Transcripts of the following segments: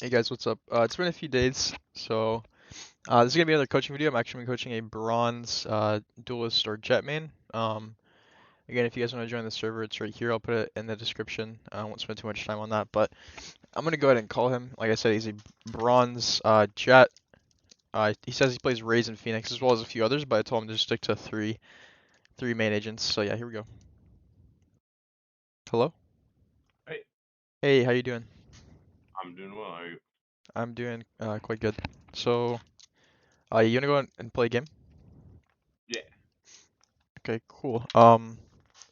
Hey guys, what's up? It's been a few days, so this is gonna be another coaching video. I'm actually coaching a bronze duelist or jet main. Again, if you guys want to join the server, it's right here. I'll put it in the description. I won't spend too much time on that, but I'm gonna go ahead and call him. Like I said, he's a bronze jet. He says he plays Raze and Phoenix as well as a few others, but I told him to just stick to three main agents. So yeah, here we go. Hello. Hey, Hey, how you doing? I'm doing well. How are you? I'm doing quite good. So, you wanna go and play a game? Yeah. Okay, cool.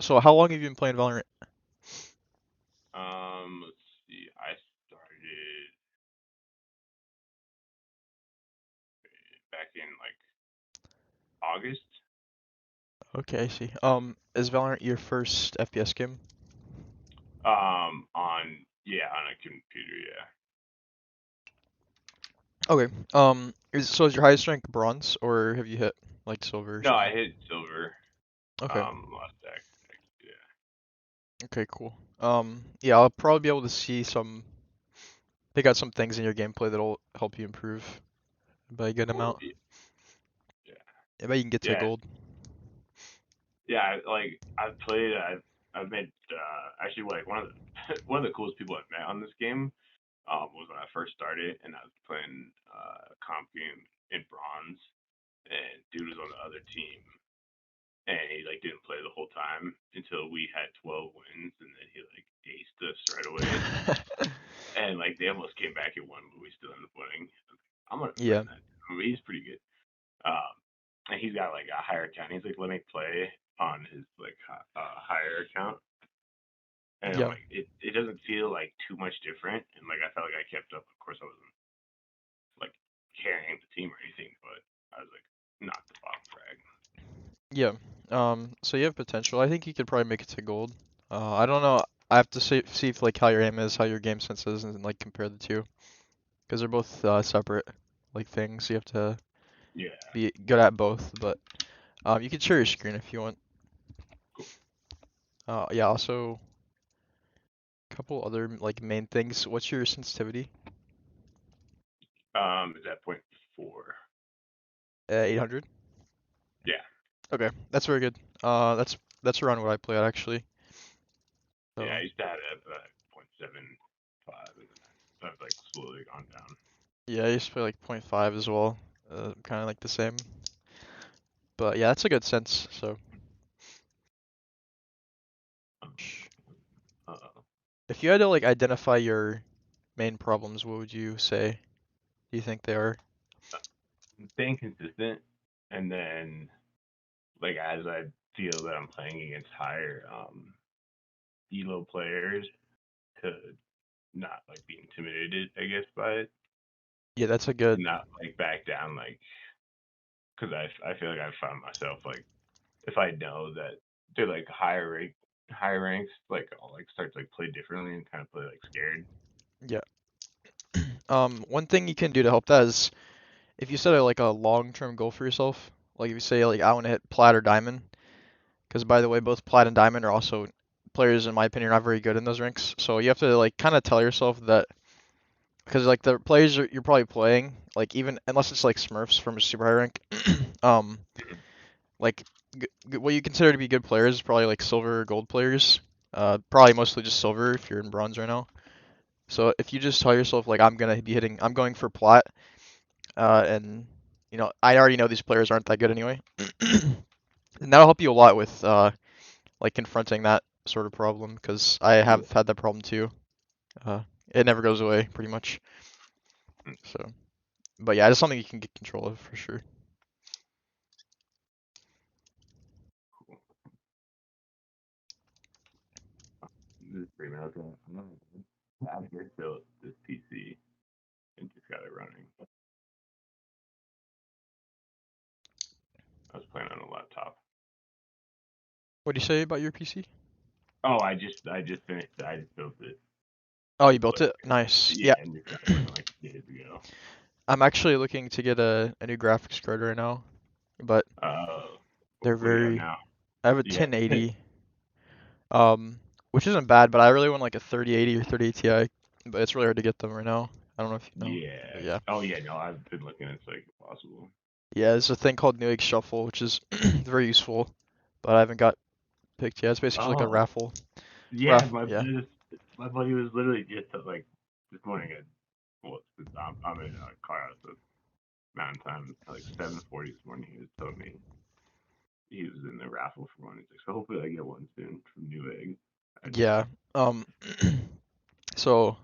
So how long have you been playing Valorant? Let's see. I started back in like August. Okay, I see. Is Valorant your first FPS game? On a computer. Yeah. Okay. Is your highest rank bronze, or have you hit like silver or No, something? I hit silver. Okay. Last deck. Yeah. Okay, cool. Yeah, I'll probably be able to see pick out some things in your gameplay that'll help you improve by a good Cool. amount. Yeah. I bet you can get to Yeah. gold. Like I've played. I've met actually like one of the one of the coolest people I've met on this game. Was when I first started and I was playing comp game in bronze, and dude was on the other team and he like didn't play the whole time until we had 12 wins, and then he like aced us right away, and like they almost came back and won, but we still ended up winning. I'm gonna Yeah. friend that. I mean, he's pretty good. Um, and he's got like a higher account. He's like, let me play on his like higher account, and I'm Yeah. like, it doesn't feel like too much different, and like I felt like I kept up. Of course, I wasn't like carrying the team or anything, but I was like not the bottom frag. Yeah. So you have potential. I think you could probably make it to gold. I don't know. I have to see if like how your aim is, how your game sense is, and like compare the two, because they're both separate like things. You have to Yeah. be good at both. But you can share your screen if you want. Cool. Yeah. Also, a couple other like main things. What's your sensitivity? Is that point 4? 800. Yeah. Okay, that's very good. That's around what I play at actually. Yeah, I So used to have it at 0.75, and then I've like slowly gone down. yeah, I used to play like point 0.5 as well. Kind of like the same. But yeah, that's a good sense. So Um, uh, if you had to like identify your main problems, what would you say? Do you think they are? Staying consistent, and then like as I feel that I'm playing against higher elo players, to not like be intimidated, I guess, by it, Yeah, that's a and good. not like back down, like because I feel like I found myself like if I know that they're like higher ranks, like I'll like start to like play differently and kind of play like scared. Yeah. One thing you can do to help that is if you set a like a long-term goal for yourself, like if you say like I want to hit plat or diamond, because by the way, both plat and diamond are also players in my opinion are not very good in those ranks. So you have to like kind of tell yourself that because like the players you're probably playing, like even unless it's like Smurfs from a super high rank, um, like what you consider to be good players is probably like silver or gold players. Probably mostly just silver if you're in bronze right now. So if you just tell yourself like I'm going for plat, and I already know these players aren't that good anyway, and that'll help you a lot with like confronting that sort of problem because I Yeah. have had that problem too. It never goes away pretty much. So, but yeah, it's something you can get control of for sure. Cool. This is pretty much okay. I just built this PC and just got it running. I was playing on a laptop. What do you say about your PC? Oh, I just finished it. I just built it Oh, you built like it? Nice. yeah, Yeah, and just got it running like 2 days ago. I'm actually looking to get a new graphics card right now, but they're What do you have very. now? I have a Yeah. 1080, which isn't bad, but I really want like a 3080 or 30 Ti, but it's really hard to get them right now. I don't know if you know, but Yeah. yeah. Oh yeah, no, I've been looking. It's like impossible. Yeah, there's a thing called New Egg Shuffle, which is very useful, but I haven't got picked yet. It's basically like a Oh raffle. yeah, Yeah. my buddy was literally just like this morning at well, I'm in car house at Mountain Time at like 7:40 this morning. He was telling me he was in the raffle for one. He's like, so hopefully I get one soon from New Egg. I just Yeah. Um, so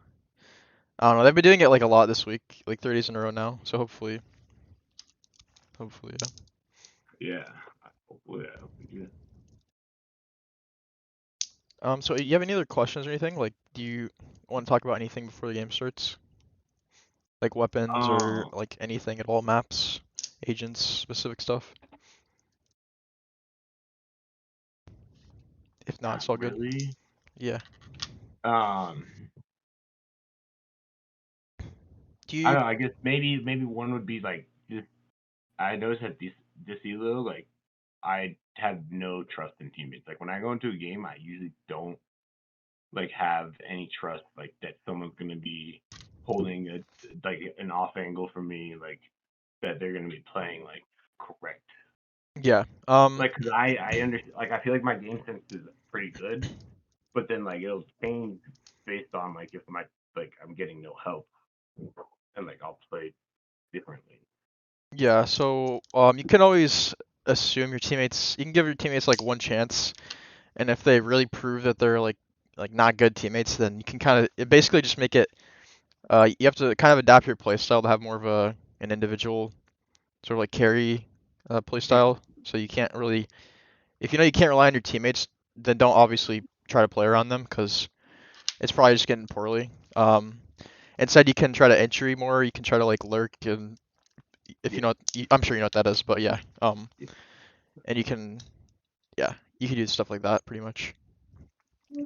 I don't know. They've been doing it like a lot this week, like 30 days in a row now. So hopefully, yeah. yeah, hopefully I hope we do. So you have any other questions or anything? Like, do you want to talk about anything before the game starts? Like weapons or Um, like anything at all, maps, agents, specific stuff? If not, not it's all good. really. Yeah. Um, Do I you? don't know. I guess maybe one would be like just I noticed that this elo like I have no trust in teammates. Like when I go into a game, I usually don't like have any trust like that someone's gonna be holding a like an off angle for me, like that they're gonna be playing like correct. Yeah. Like, cause I understand. Like I feel like my game sense is pretty good, but then like it'll change based on like if my like I'm getting no help and like I'll play differently. Yeah. So you can always assume your teammates. You can give your teammates like one chance, and if they really prove that they're like not good teammates, then you can kind of basically just make it. You have to kind of adapt your playstyle to have more of an individual sort of like carry playstyle. So you can't really, if you know you can't rely on your teammates, then don't obviously try to play around them because it's probably just getting poorly. Instead, you can try to entry more. You can try to like lurk, and if Yeah, you know, I'm sure you know what that is, but yeah. And you can, yeah, you can do stuff like that pretty much.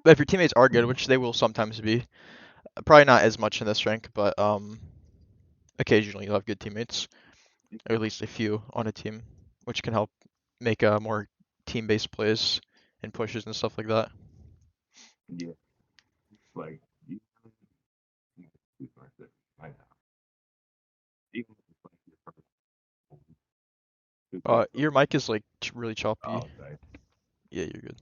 But if your teammates are good, which they will sometimes be, probably not as much in this rank, but occasionally you'll have good teammates, or at least a few on a team, which can help make more team-based plays and pushes and stuff like that. yeah. Like you I know. Even if it's like your first it's like Your mic is like really choppy. oh okay. Yeah, you're good.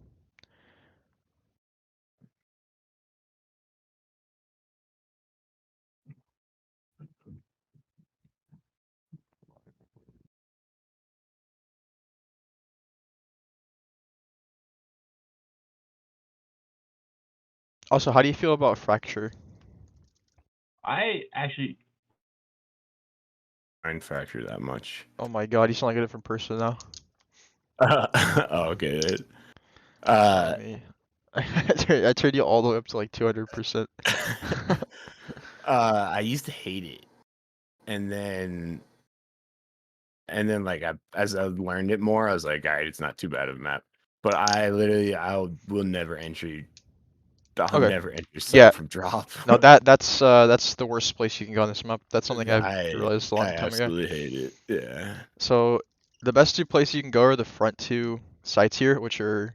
Also, how do you feel about fracture? I actually mind fracture that much. Oh my God, you sound like a different person now. Oh, okay. Sorry, Uh, me. I turned you all the way up to like 200%. I used to hate it, and then like as I learned it more, I was like, all right, it's not too bad of a map. But I will never entry. I'll Okay. never enter Yeah. sub from drop. No, that's the worst place you can go on this map. That's something I've I realized a I long time ago. absolutely hate it. Yeah. So the best two places you can go are the front two sites here, which are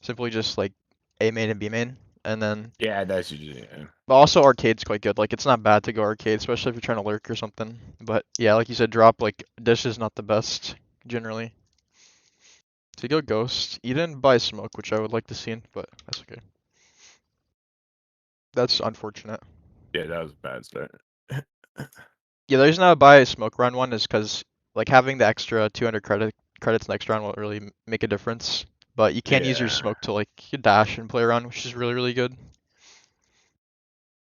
simply just like A main and B main, and then Yeah, that's usually yeah. but also arcade's quite good. Like it's not bad to go arcade, especially if you're trying to lurk or something. But yeah, like you said, drop like dish is not the best generally. So you go ghost. You didn't buy smoke, which I would like to see, but that's okay. That's unfortunate. Yeah, that was a bad start. Yeah, the reason I would buy a smoke round one is because like having the extra 200 credits next round will really make a difference. But you can use your Yeah. smoke to like dash and play around, which is really good.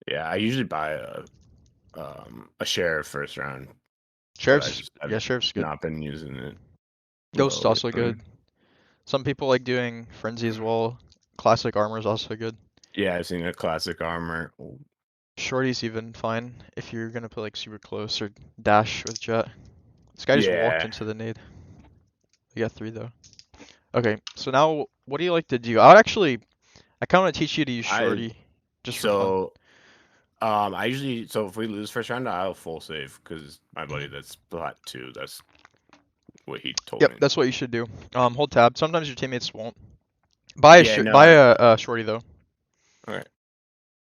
Yeah, I usually buy a sheriff first round, but I've Yeah, sheriff's good. not been using it Ghost's also lately. good. Some people like doing frenzy as well. Classic armor is also good. Yeah, I've seen a classic armor. Shorty's even fine if you're gonna play like super close or dash with Jett. This guy just walked Yeah, into the nade. We got three though. Okay, so now what do you like to do? I would actually, I kind of want to teach you to use I Shorty just for fun. so I usually if we lose first round, I'll full save because my buddy that's plat two. That's what he told Yep, me. that's what you should do. Hold tab. Sometimes your teammates won't. Yeah, Buy no. a Shorty though, All right.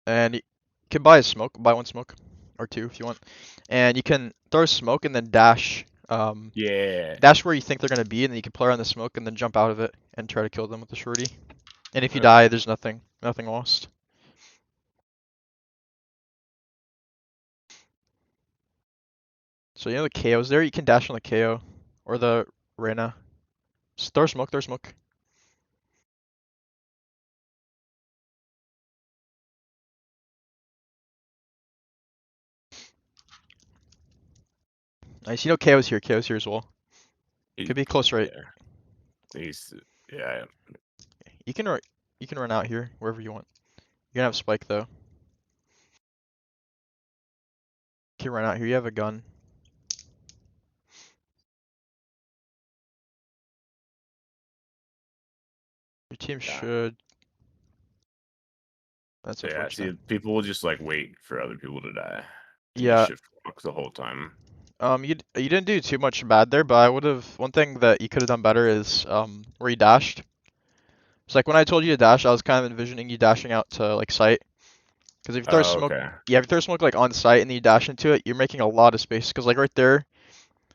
and you can buy a smoke. Buy one smoke. or two if you want, and you can throw smoke and then dash. Yeah. Dash where you think they're gonna be, and then you can play around the smoke and then jump out of it and try to kill them with the shorty. And if you die, Okay. there's nothing lost. So you know the KO's there, you can dash on the KO or the Reyna. Just throw smoke, throw smoke. Nice. You know KO's here, KO's here as well. Could be close right. Yeah. He's yeah. You can you can run out here wherever you want. You're gonna have spike though. You can run out here. You have a gun. Your team Yeah. should. That's So yeah, unfortunate. see, people will just like wait for other people to die and just Yeah. shift walk the whole time. You didn't do too much bad there, but I would have. One thing that you could have done better is where you dashed. It's like when I told you to dash, I was kind of envisioning you dashing out to like sight. Because if you throw Oh, smoke, okay. yeah, if you throw smoke like on site and then you dash into it, you're making a lot of space. Because like right there,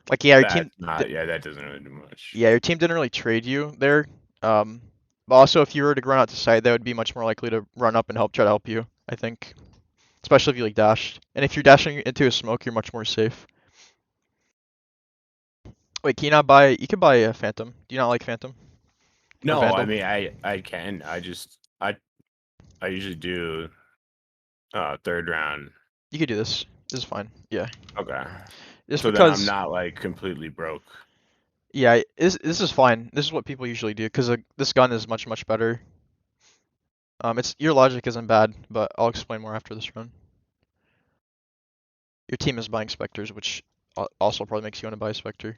like yeah, That's not. Yeah, that doesn't really do much. yeah, your team didn't really trade you there. Um, but also if you were to run out to site, they would be much more likely to run up and try to help you. I think, especially if you like dashed. And if you're dashing into a smoke, you're much more safe. Wait, can you not buy? You can buy a Phantom. Do you not like Phantom or No, I Vandal? mean, I can. I usually do third round. You could do this. This is fine. Yeah, Okay. just So then I'm because. not like completely broke. Yeah, this is fine. This is what people usually do because this gun is much better. It's your logic isn't bad, but I'll explain more after this run. Your team is buying Spectres, which also probably makes you want to buy a Spectre.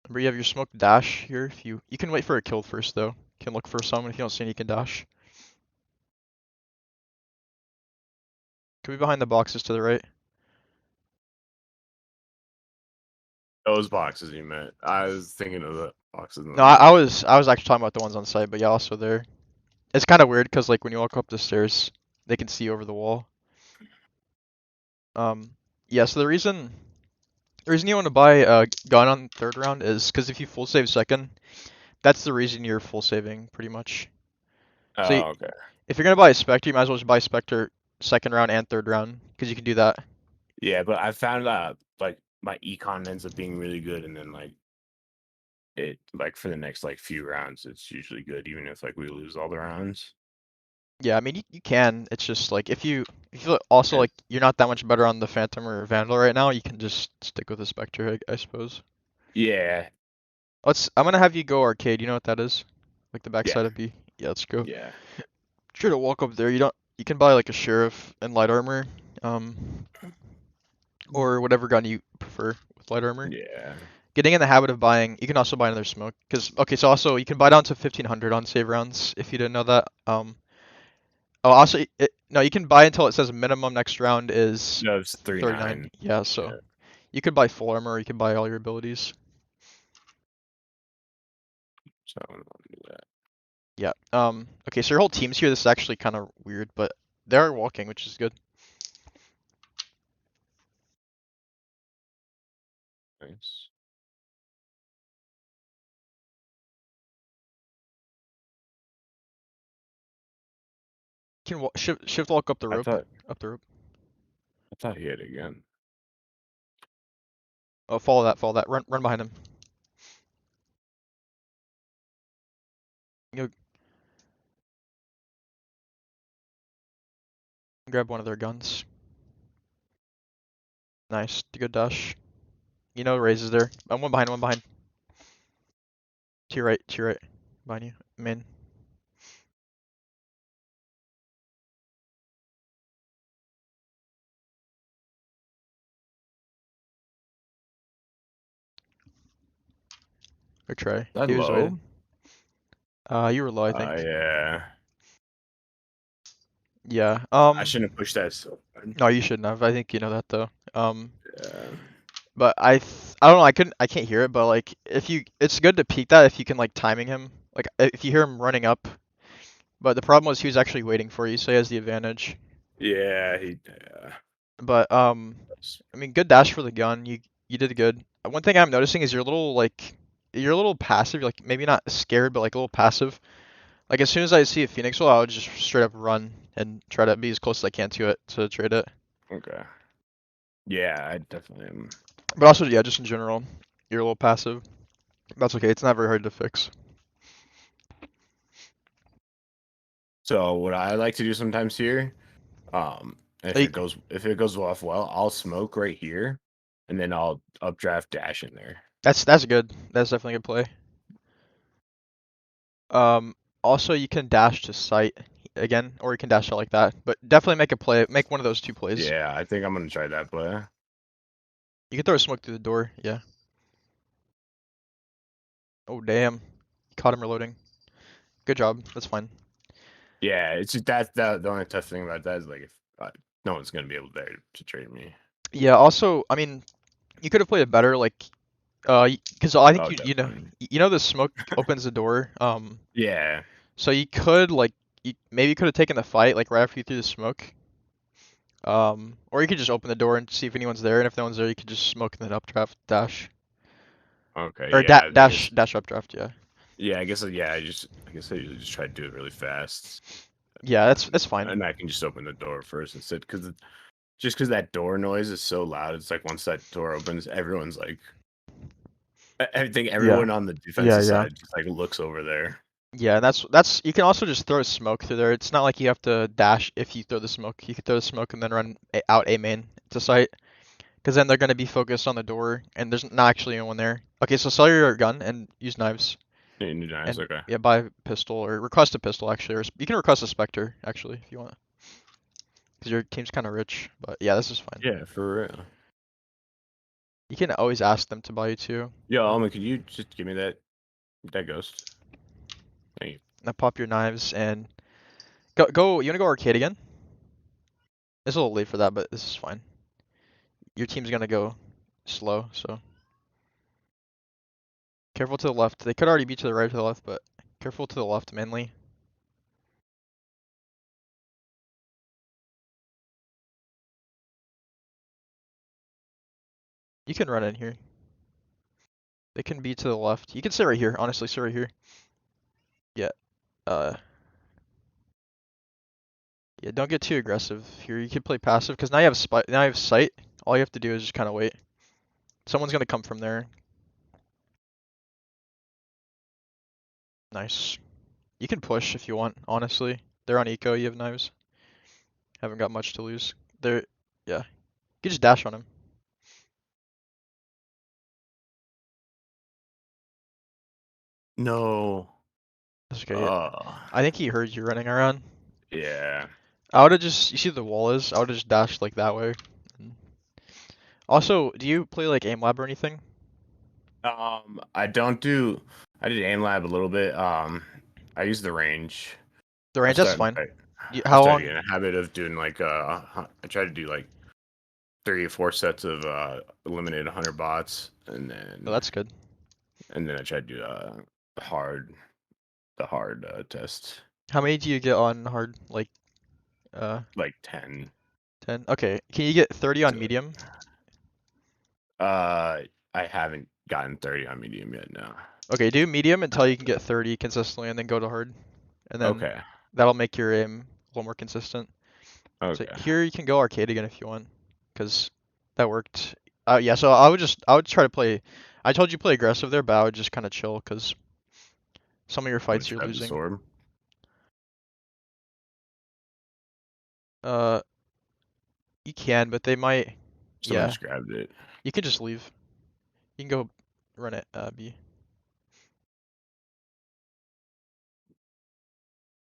Remember, you have your smoke dash here. If you can wait for a kill first though. You can look for someone. If you don't see any, you can dash. Could be behind the boxes to the right. Those boxes you meant. I was thinking of the boxes in the No, I middle. was I was actually talking about the ones on site, but yeah, also there. It's kind of weird because like when you walk up the stairs, they can see over the wall. Um, yeah. So the reason you want to buy a gun on third round is because if you full save second, that's the reason you're full saving pretty much. So Oh, okay. if you're gonna buy a Spectre, you might as well just buy Spectre second round and third round because you can do that. Yeah, but I found out like my econ ends up being really good, and then like it like for the next like few rounds, it's usually good, even if like we lose all the rounds. Yeah, I mean you can. It's just like if you also And like you're not that much better on the Phantom or Vandal right now, you can just stick with the Spectre, I suppose. yeah, I'm gonna have you go arcade. You know what that is? Like the yeah, backside of B. Yeah, let's go. yeah. Try to walk up there. You can buy like a sheriff and light armor, um, or whatever gun you prefer with light armor. Yeah. Getting in the habit of buying, you can also buy another smoke. Cause okay, so also you can buy down to 1500 on save rounds if you didn't know that. Oh, also no, you can buy until it says minimum next round is No, it's 39. 3-9. Yeah, so Yeah. you could buy full armor, or you can buy all your abilities. So I don't want to do that. Yeah. Okay, so your whole team's here. This is actually kind of weird, but they are walking, which is good. Nice. You can shift walk up the I rope, thought up the rope. I thought he had it again. Oh, follow that, follow that. Run behind him. You grab one of their guns. Nice, good dash. You know, Raze is there. One behind, one behind. To your right, behind you. Main. Good try. That He was low? waiting. You were low, I think. Yeah. Yeah. I shouldn't have pushed that so hard. No, you shouldn't have. I think you know that though. Yeah. But I don't know. I can't hear it. But like, if you, it's good to peek that if you can like timing him. Like, if you hear him running up. But the problem was he was actually waiting for you, so he has the advantage. Yeah, he. Yeah. But I mean, good dash for the gun. You did good. One thing I'm noticing is you're a little passive. You're like maybe not scared, but like a little passive. Like as soon as I see a Phoenix roll, I would just straight up run and try to be as close as I can to it to trade it. Okay. Yeah, I definitely am. But also, yeah, just in general, you're a little passive. That's okay. It's not very hard to fix. So what I like to do sometimes here, Like, if it goes off well, I'll smoke right here, and then I'll updraft dash in there. that's good. That's definitely a good play. Um, Also you can dash to sight again, or you can dash out like that. But definitely make a play. Make one of those two plays. Yeah, I think I'm gonna try that play. You can throw a smoke through the door. Yeah. Oh damn. Caught him reloading. Good job. That's fine. Yeah, it's just that the only tough thing about that is like if no one's gonna be able there to trade me. Yeah. Also, I mean, you could have played it better. Like, because I think Oh, definitely. you know the smoke opens the door. Yeah, So you could like you maybe could have taken the fight like right after you threw the smoke. Or you could just open the door and see if anyone's there, and if no one's there, you could just smoke and then updraft dash okay, or yeah, I guess. dash updraft. Yeah. Yeah, I guess. Yeah, I guess I usually just try to do it really fast, Yeah, that's fine. and I can just open the door first instead, because that door noise is so loud. It's like once that door opens, everyone's like, I think Yeah. everyone on the Yeah, defensive yeah. side just like looks over there. Yeah, that's you can also just throw smoke through there. It's not like you have to dash if you throw the smoke. You could throw the smoke and then run out A main to site, because then they're gonna be focused on the door and there's not actually anyone there. Okay, so sell your gun and use knives Yeah, new knives, and okay. yeah, buy a pistol or request a pistol actually, or you can request a Spectre actually if you want, because your team's kind of rich. But yeah, this is fine. Yeah, for real. You can always ask them to buy you too. Yo, Alma, could you just give me that ghost? Thank you. Now pop your knives and go. You wanna go arcade again? It's a little late for that, but this is fine. Your team's gonna go slow, so careful to the left. They could already be to the right or to the left, but careful to the left mainly. You can run in here. They can be to the left. You can sit right here, honestly, sit right here. Yeah. Uh yeah, don't get too aggressive here. You can play passive because now you have now you have sight. All you have to do is just kind of wait. Someone's gonna come from there. Nice. You can push if you want, honestly. They're on eco, you have knives. Haven't got much to lose. They're yeah. You can just dash on him. No. That's okay. Oh, I think he heard you running around. yeah. I would have just, you see the wall is? I would have just dashed like that way. Also, do you play like aim lab or anything? I don't do. I did aim lab a little bit. I use the range. The I range, that's started. fine. I How started long? getting a habit of doing like I try to do like 3 or 4 sets of eliminate 100 bots, Oh, that's good. and then I try to do the hard the hard test, How many do you get on hard? Like, uh, like 10. 10? Okay. Can you get 30 on So, medium? I haven't gotten 30 on medium yet. No. Okay, do medium until you can get 30 consistently and then go to hard. And then Okay. that'll make your aim a little more consistent. So Okay. here you can go arcade again if you want, because that worked. Yeah, so I would try to play. I told you play aggressive there, but I would just kind of chill because some of your I'm gonna fights just you're grab the losing. sword. Uh, you can, but they might. Someone Yeah, just grabbed it. you can just leave. You can go run it, B.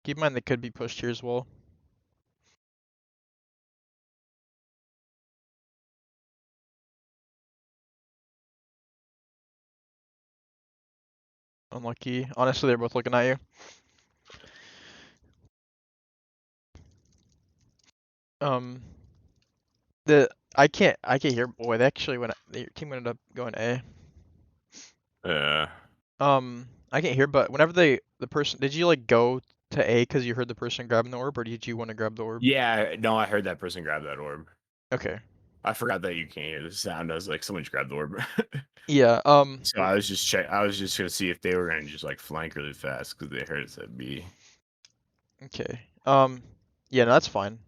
Keep in mind they could be pushed here as well. Unlucky. Honestly, they're both looking at you. Um, the I can't hear. Boy, they actually went. Your team ended up going A. Uh, I can't hear, but whenever the person, did you like go to A because you heard the person grabbing the orb, or did you want to grab the orb? yeah. No, I heard that person grab that orb. Okay. I forgot that you can't hear the sound. I was like, someone just grabbed the orb. Yeah. So I was just check. I was just gonna see if they were gonna just like flank really fast because they heard it said B. Okay. Yeah, no, that's fine.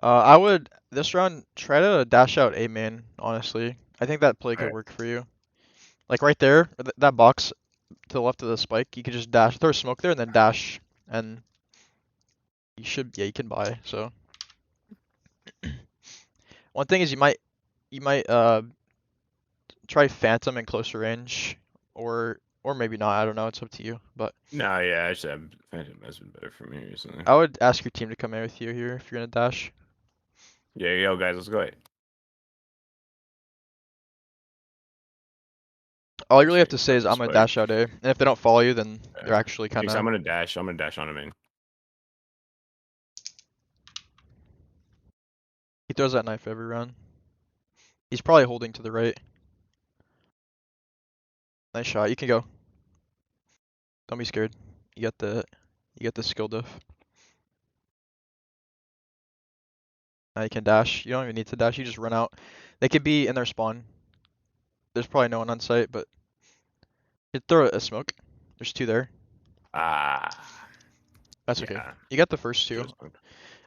I would this round try to dash out A main, honestly. I think that play All could right. work for you. Like right there, that box to the left of the spike, you could just dash, throw smoke there, and then dash, and you should, yeah, you can buy. So one thing is you might try phantom in closer range, or maybe not. I don't know. It's up to you. But No, yeah, actually, Phantom has been better for me recently. I would ask your team to come in with you here if you're gonna dash. Yeah, yo, guys, let's go. All you Just really have waiting to say for is the I'm gonna spike. dash out A, and if they don't follow you, then they're Yeah. actually kind Thanks. I'm of. gonna dash. I'm gonna dash on him in. He throws that knife every round. He's probably holding to the right. Nice shot. You can go. Don't be scared. You got the skill diff. Now you can dash. You don't even need to dash. You just run out. They could be in their spawn. There's probably no one on site, but you throw a smoke. There's two there. Ah, That's okay. yeah. You got the first Should two. have smoked.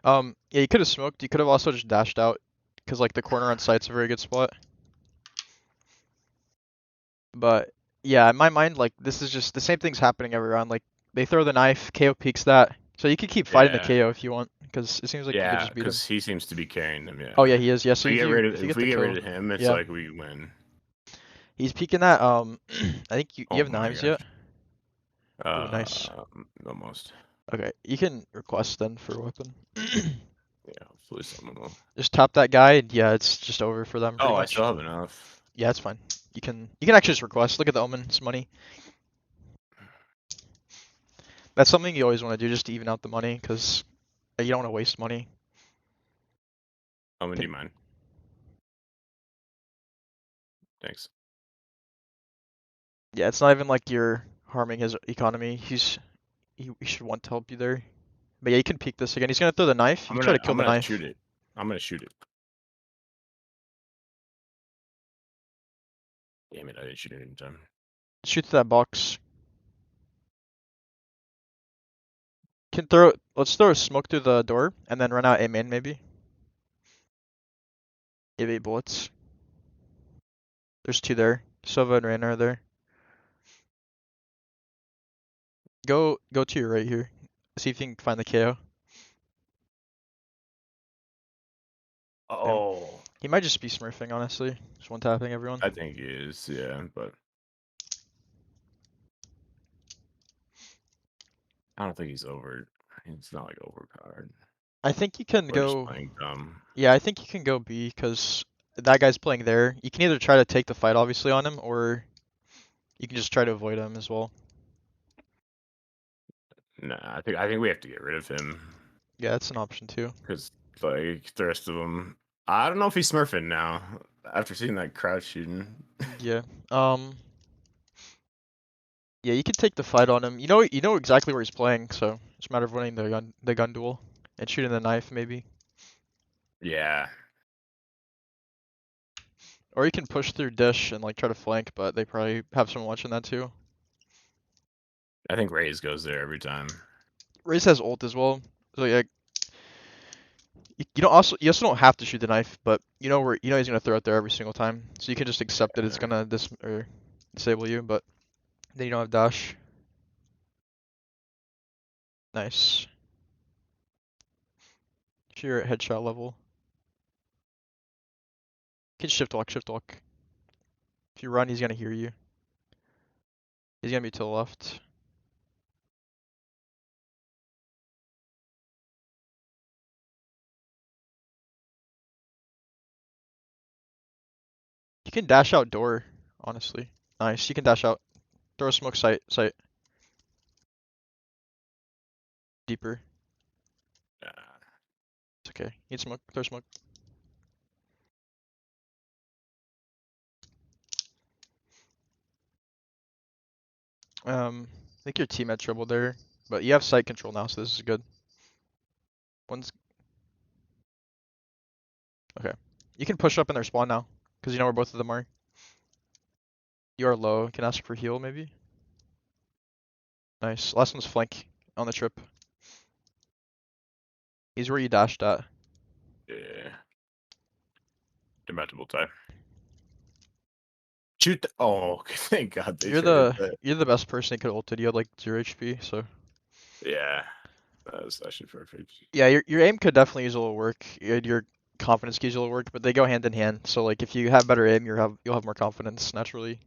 Yeah, you could have smoked. You could have also just dashed out, because like the corner on site's a very good spot. But yeah, in my mind, like this is just the same thing's happening every round. Like they throw the knife, KO peeks that. So you could keep fighting the Yeah, KO if you want, because it seems like you could yeah, just beat him. because he seems to be carrying them. Oh Yeah. yeah, he is. Yeah, If so we if get you rid of if you if get we the get rid kill, of him, it's yeah, like we win. he's peeking that. I think you Oh have my knives yet? gosh. Ooh, nice. Almost. Okay, you can request then for a weapon. Yeah, hopefully someone will. Just top that guy, and yeah, it's just over for them pretty Oh, I much. still have enough. Yeah, it's fine. You can actually just request. Look at the omen, it's money. That's something you always want to do, just to even out the money, because you don't want to waste money. I'm gonna do Can mine. Thanks. Yeah, it's not even like you're harming his economy. He should want to help you there. But yeah, you can peek this again. He's gonna throw the knife. You I'm can try gonna to kill I'm the gonna shoot knife. it. I'm gonna shoot it. Damn it! I didn't shoot it in time. Shoot through that box. Can throw. Let's throw a smoke through the door and then run out A main maybe. Give 8 bullets. There's two there. Sova and Reyna are there. Go to your right here. See if you can find the KO. Damn. Oh, He might just be smurfing, honestly. Just one tapping everyone. I think he is. Yeah, but I don't think he's over. It's not like overpowered. I think you can We're just go. playing dumb. Yeah, I think you can go B because that guy's playing there. You can either try to take the fight, obviously, on him, or you can just try to avoid him as well. Nah, I think we have to get rid of him Yeah, that's an option too. because like the rest of them. I don't know if he's smurfing now after seeing that crouch shooting. Yeah. Um. Yeah, you can take the fight on him. You know exactly where he's playing, so it's a matter of winning the gun duel and shooting the knife maybe. Yeah, Or you can push through dish and like try to flank, but they probably have someone watching that too. I think Raze goes there every time. Raze has ult as well, so yeah. You also don't have to shoot the knife, but you know he's gonna throw it there every single time, so you can just accept that it's Yeah. gonna or disable you, but then you don't have dash. Nice. So you're at headshot level. You can shift walk, shift walk. If you run, he's gonna hear you. He's gonna be to the left. You can dash out door, honestly. Nice. You can dash out. Throw a smoke sight deeper. It's okay. Need smoke. Throw smoke. I think your team had trouble there, but you have sight control now, so this is good. One's Okay. You can push up in their spawn now, because you know where both of them are. You are low. You can ask for heal, maybe? Nice. Last one's flank on the trip. He's where you dashed at. Yeah. Dematable time. Shoot the oh, thank God they traded that. You're the best person he could have ulted. You had like 0 HP, so. Yeah. That was actually perfect. Yeah, your aim could definitely use a little work. Your confidence could use a little work, but they go hand in hand. So like if you have better aim, you'll have more confidence naturally.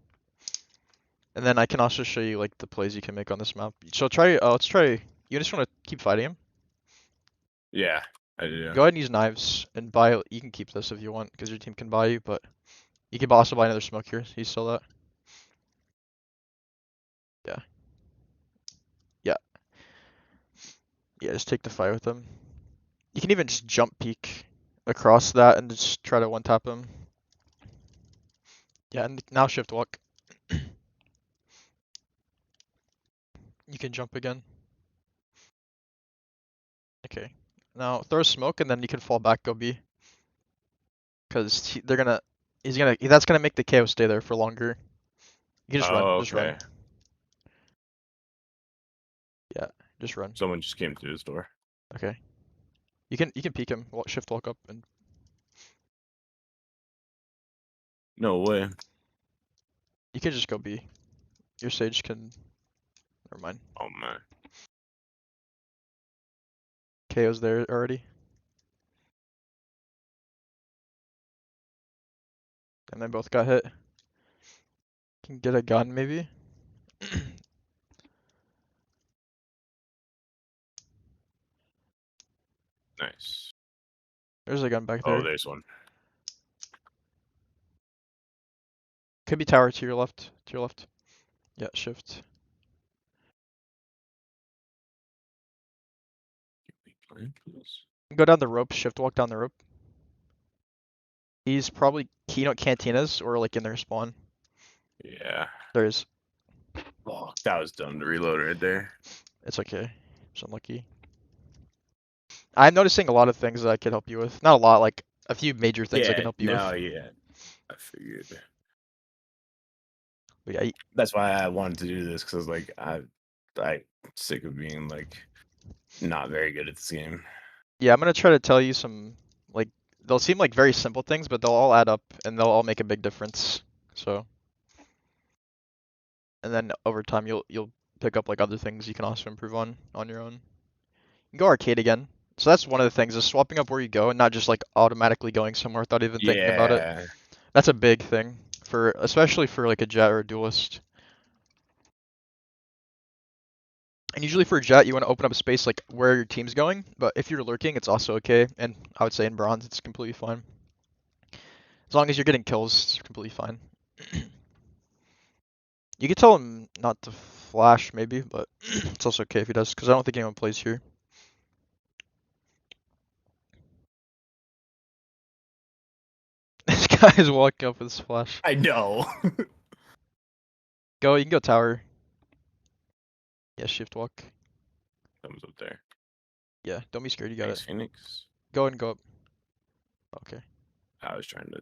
And then I can also show you like the plays you can make on this map. So let's try. You just want to keep fighting him. Yeah, I do. Go ahead and use knives and buy. You can keep this if you want, because your team can buy you. But you can also buy another smoke here. You sell that. Yeah. Yeah. Yeah. Just take the fight with him. You can even just jump peek across that and just try to one tap him. Yeah, and now shift walk. You can jump again. Okay. Now throw smoke and then you can fall back, go B. Because that's gonna make the KO stay there for longer. You can just run, Oh, just run. okay. Yeah, just run. Someone just came through this door. Okay. You can peek him, shift walk up, and No way. you can just go B. Your sage can. Never mind. Oh man. KO's there already. And they both got hit. Can get a gun maybe. Nice. There's a gun back Oh, there. there's one. Could be tower to your left. To your left. Yeah, shift. Go down the rope. Shift walk down the rope. He's probably keynote cantinas or like in their spawn. Yeah. There is. Oh, that was dumb to reload right there. It's okay. It's unlucky. I'm noticing a lot of things that I could help you with. Not a lot, like a few major things I can Yeah, help you no, with. yeah. I figured. But yeah, That's why I wanted to do this, because like I'm sick of being like not very good at this game. yeah, I'm gonna try to tell you some like they'll seem like very simple things, but they'll all add up and they'll all make a big difference. So, and then over time you'll pick up like other things you can also improve on your own. You can go arcade again. So that's one of the things is swapping up where you go and not just like automatically going somewhere without even thinking about it. Yeah. That's a big thing for especially for like a Jett or a duelist. And usually for a Jett, you want to open up space like where your team's going, but if you're lurking, it's also okay. And I would say in bronze, it's completely fine. As long as you're getting kills, it's completely fine. You can tell him not to flash maybe, but it's also okay if he does, because I don't think anyone plays here. This guy is walking up with his flash. I know. You can go tower. Yeah, shift walk. Thumbs up there. Yeah, don't be scared, you got Thanks, it. Phoenix. Go and go up. Okay. I was trying to.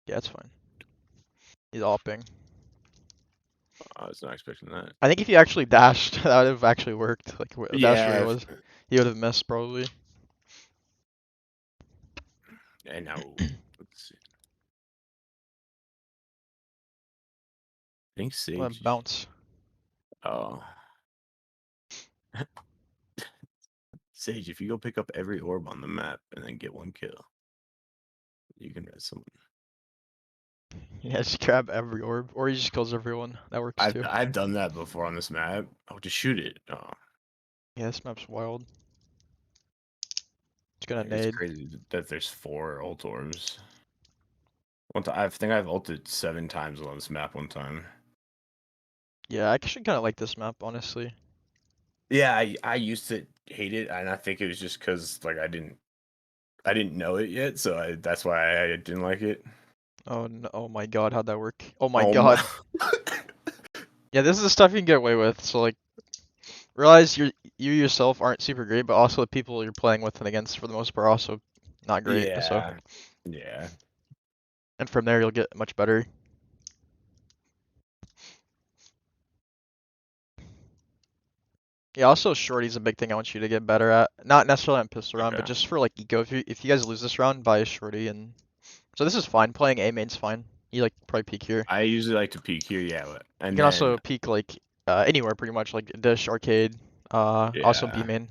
Yeah, it's fine. He's opping. I was not expecting that. I think if you actually dashed, that would have actually worked. Like, dashed where he Yeah. was. He would have missed probably. And now let's see. I think Let him Sage. bounce. Oh. Sage, if you go pick up every orb on the map and then get one kill, you can res someone. Yeah, just grab every orb, or he just kills everyone. That works too. I've done that before on this map. Oh, just shoot it. Oh, Yeah, this map's wild. It's gonna it's nade. crazy that there's 4 ult orbs. I think I've ulted 7 times on this map one time. Yeah, I actually kind of like this map, honestly. Yeah, I used to hate it, and I think it was just because like I didn't know it yet, so that's why I didn't like it. Oh no, oh my god, how'd that work? Oh my Oh god. my. Yeah, this is the stuff you can get away with. So like, realize you yourself aren't super great, but also the people you're playing with and against for the most part are also not great. So Yeah. Yeah. And from there you'll get much better. Yeah, also shorty's a big thing I want you to get better at. Not necessarily on pistol round, but Okay. just for like eco. If you guys lose this round, buy a shorty, and so this is fine. Playing A main's fine. You like probably peek here. I usually like to peek here, yeah, You and can also then peek like anywhere pretty much, like dish, arcade, also B yeah, main.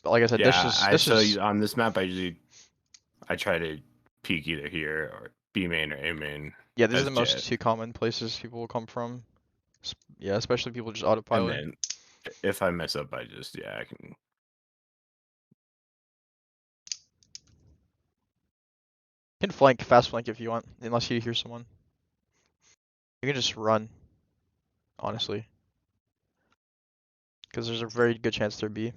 Like I said, dish yeah. is I this so is on this map, I try to peek either here or B main or A main yeah, these are as the most Jett, two common places people will come from. Yeah, especially people just and autopilot. then if I mess up, I just I can. You can flank, fast flank if you want, unless you hear someone. You can just run, honestly, because there's a very good chance they're B.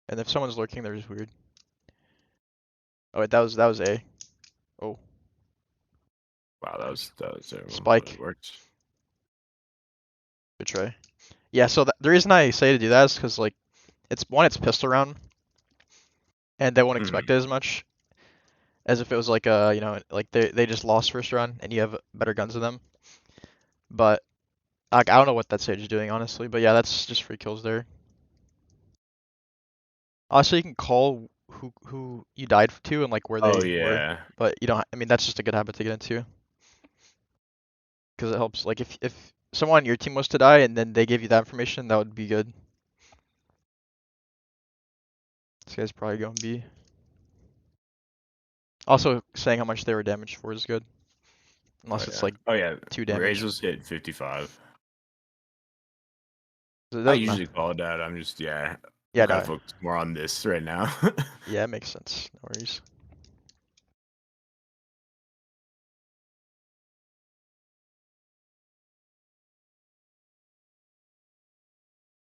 And if someone's lurking, they're just weird. Oh wait, that was A. Oh, Wow, that was terrible, but it spike. worked. Good try. Yeah, so the reason I say to do that is because like it's pistol round, and they won't expect it Mhm. as much as if it was like like they just lost first round and you have better guns than them. But like I don't know what that stage is doing honestly, but yeah, that's just free kills there. Also, you can call who you died to and like where Oh they were, yeah, but you don't. I mean, that's just a good habit to get into because it helps. Like if someone on your team was to die and then they gave you that information, that would be good. This guy's probably going B. Also, saying how much they were damaged for is good, oh unless it's yeah, like oh yeah. 2 damage. Razors hit 55. It I doesn't matter. usually call it that. I'm just I'm Yeah, kind of no. focused more on this right now. Yeah, it makes sense. No worries.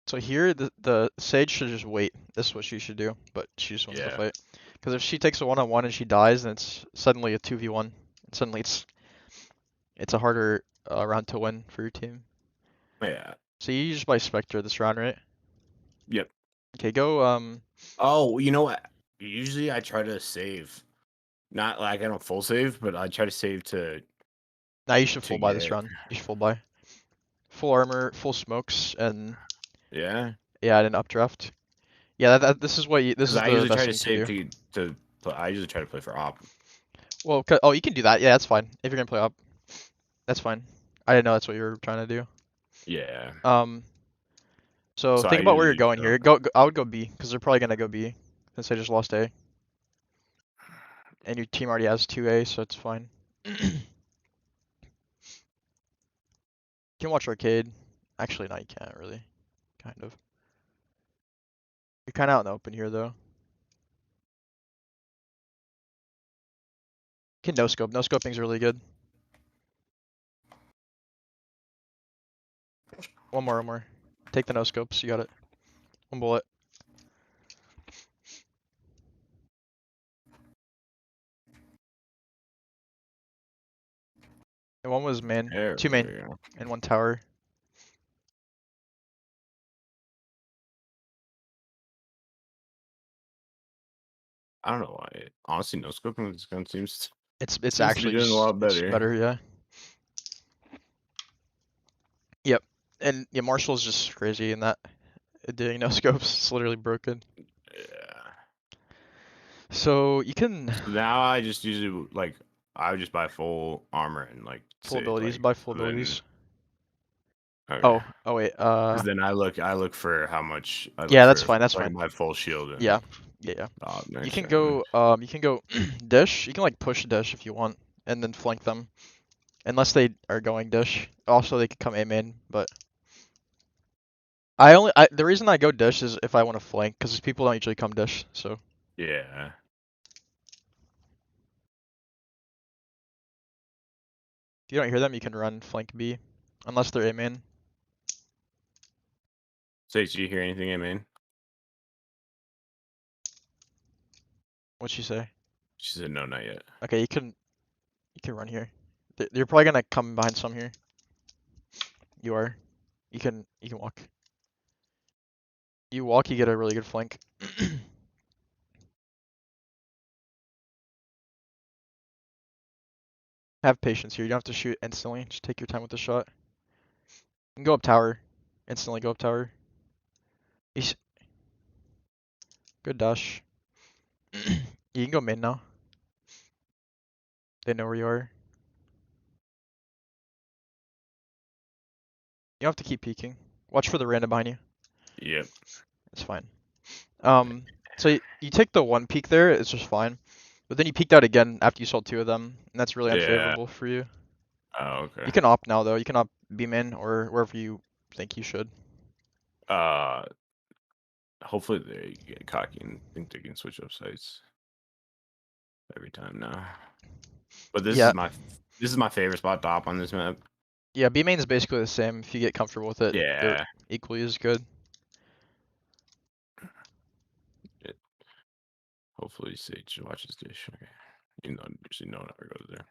So here, the Sage should just wait. This is what she should do, but she just wants to Yeah, fight. Because if she takes a one-on-one and she dies, then it's suddenly a 2v1. And suddenly it's a harder round to win for your team. yeah, So you just buy Spectre this round, right? yep. Okay, go. Oh, you know what? Usually I try to save. Not like I don't full save, but I try to save Now you should to full buy this get. round. You should full buy. Full armor, full smokes, and Yeah, yeah, and an updraft. Yeah, this is this because is I the usually best try thing to you can save do. to. I usually try to play for op. Well, oh, you can do that. Yeah, that's fine. If you're gonna play up, that's fine. I didn't know that's what you were trying to do. Yeah, Um, so so I think about where you're usually going don't. here. I would go B because they're probably gonna go B since they just lost A, and your team already has 2A, so it's fine. You can watch arcade. Actually, no, you can't really. Kind of. You're kind of out in the open here though. You can no scope. No scoping's really good. One more, one more. Take the no scopes. You got it. One bullet. And one was main. There Two main. we go. And one tower. I don't know why. Honestly, no scoping this gun It's seems to be actually doing a just lot it's better. better. Yeah. Yep. And yeah, Marshall's just crazy in that doing no scopes. It's literally broken. Yeah. So you can So now I just usually I would just buy full armor and full say abilities. Buy full then abilities. okay. Oh wait. Because then I look for how much I look Yeah, that's for fine. That's like fine. my full shield Yeah. and Yeah, yeah. next round. You can go dish. You can like push dish if you want, and then flank them. Unless they are going dish. Also, they could come A main, but the reason I go dish is if I want to flank, because people don't usually come dish. So if Yeah. you don't hear them, you can run flank B, unless they're A main. So did you hear anything, I mean? What'd she say? She said no, not yet. Okay, you can run here. You're probably gonna come behind some here. You are. You can walk. You walk, you get a really good flank. Have patience here. You don't have to shoot instantly. Just take your time with the shot. You can go up tower. Instantly go up tower. Eesh. Good dash. You can go mid now. They know where you are. You don't have to keep peeking. Watch for the random behind you. Yep. It's fine. So you take the one peek there, it's just fine. But then you peeked out again after you saw two of them, and that's really Yeah. unfavorable for you. Oh, okay. You can opt now though. You can opt beam in or wherever you think you should. Uh, hopefully they get cocky and think they can switch up sites every time now. But Yeah, this is my favorite spot to op on this map. yeah. B main is basically the same. If you get comfortable with it, they're Yeah. equally as good. It, hopefully Sage watches dish. Okay. Even though usually no one ever goes there.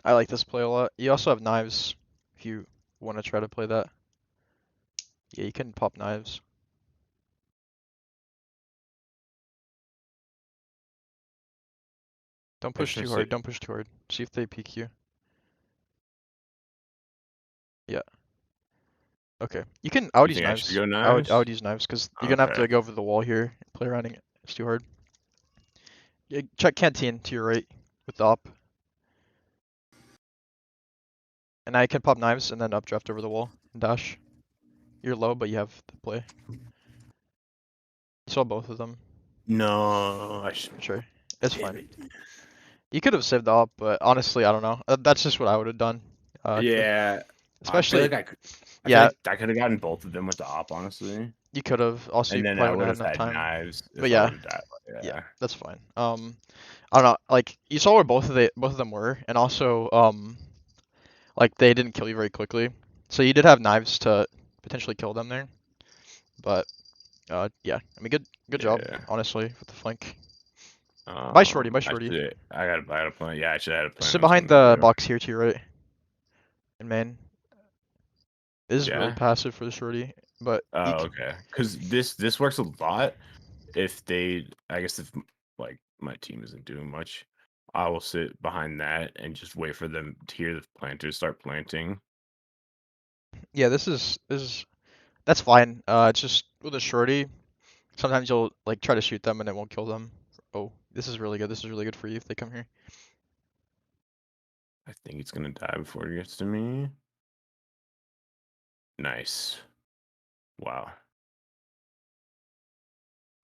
I like this play a lot. You also have knives if you want to try to play that. Yeah, you can pop knives. Don't I was push trying too to say, hard. Don't push too hard. See if they peek you. Yeah. Okay. You can. I would you use think I should knives. go I would knives? use knives because you're gonna have Okay. to go over the wall here and play around it. It's too hard. Yeah, check canteen to your right with the op. And I can pop knives and then updraft over the wall and dash. You're low, but you have the play. You saw both of them. No, I should. Sure. It's Damn fine. it. You could have saved the op, but honestly, I don't know. That's just what I would have done. Yeah, I feel Especially, like I could. I feel yeah, like I could have gotten both of them with the op, honestly, you could have. Also, you and then probably I wouldn't would have had have enough had time. knives But if I yeah, would have died. yeah, Yeah, that's fine. I don't know. Like you saw where both of them were, and also like they didn't kill you very quickly. So you did have knives to potentially kill them there. But yeah, I mean, good job, yeah. honestly, with the flank. Bye shorty, bye I shorty. should. I had a plan. Yeah, I should have had a plan. Sit I was behind going to the do. box here to your right. And man, this is really Yeah. passive for the shorty, but you Oh, okay. Because this works a lot. If they, I guess, if like my team isn't doing much, I will sit behind that and just wait for them to hear the planters start planting. yeah, this is that's fine. It's just with a shorty, sometimes you'll like try to shoot them and it won't kill them. Oh, this is really good. This is really good for you if they come here. I think it's gonna die before it gets to me. Nice. Wow.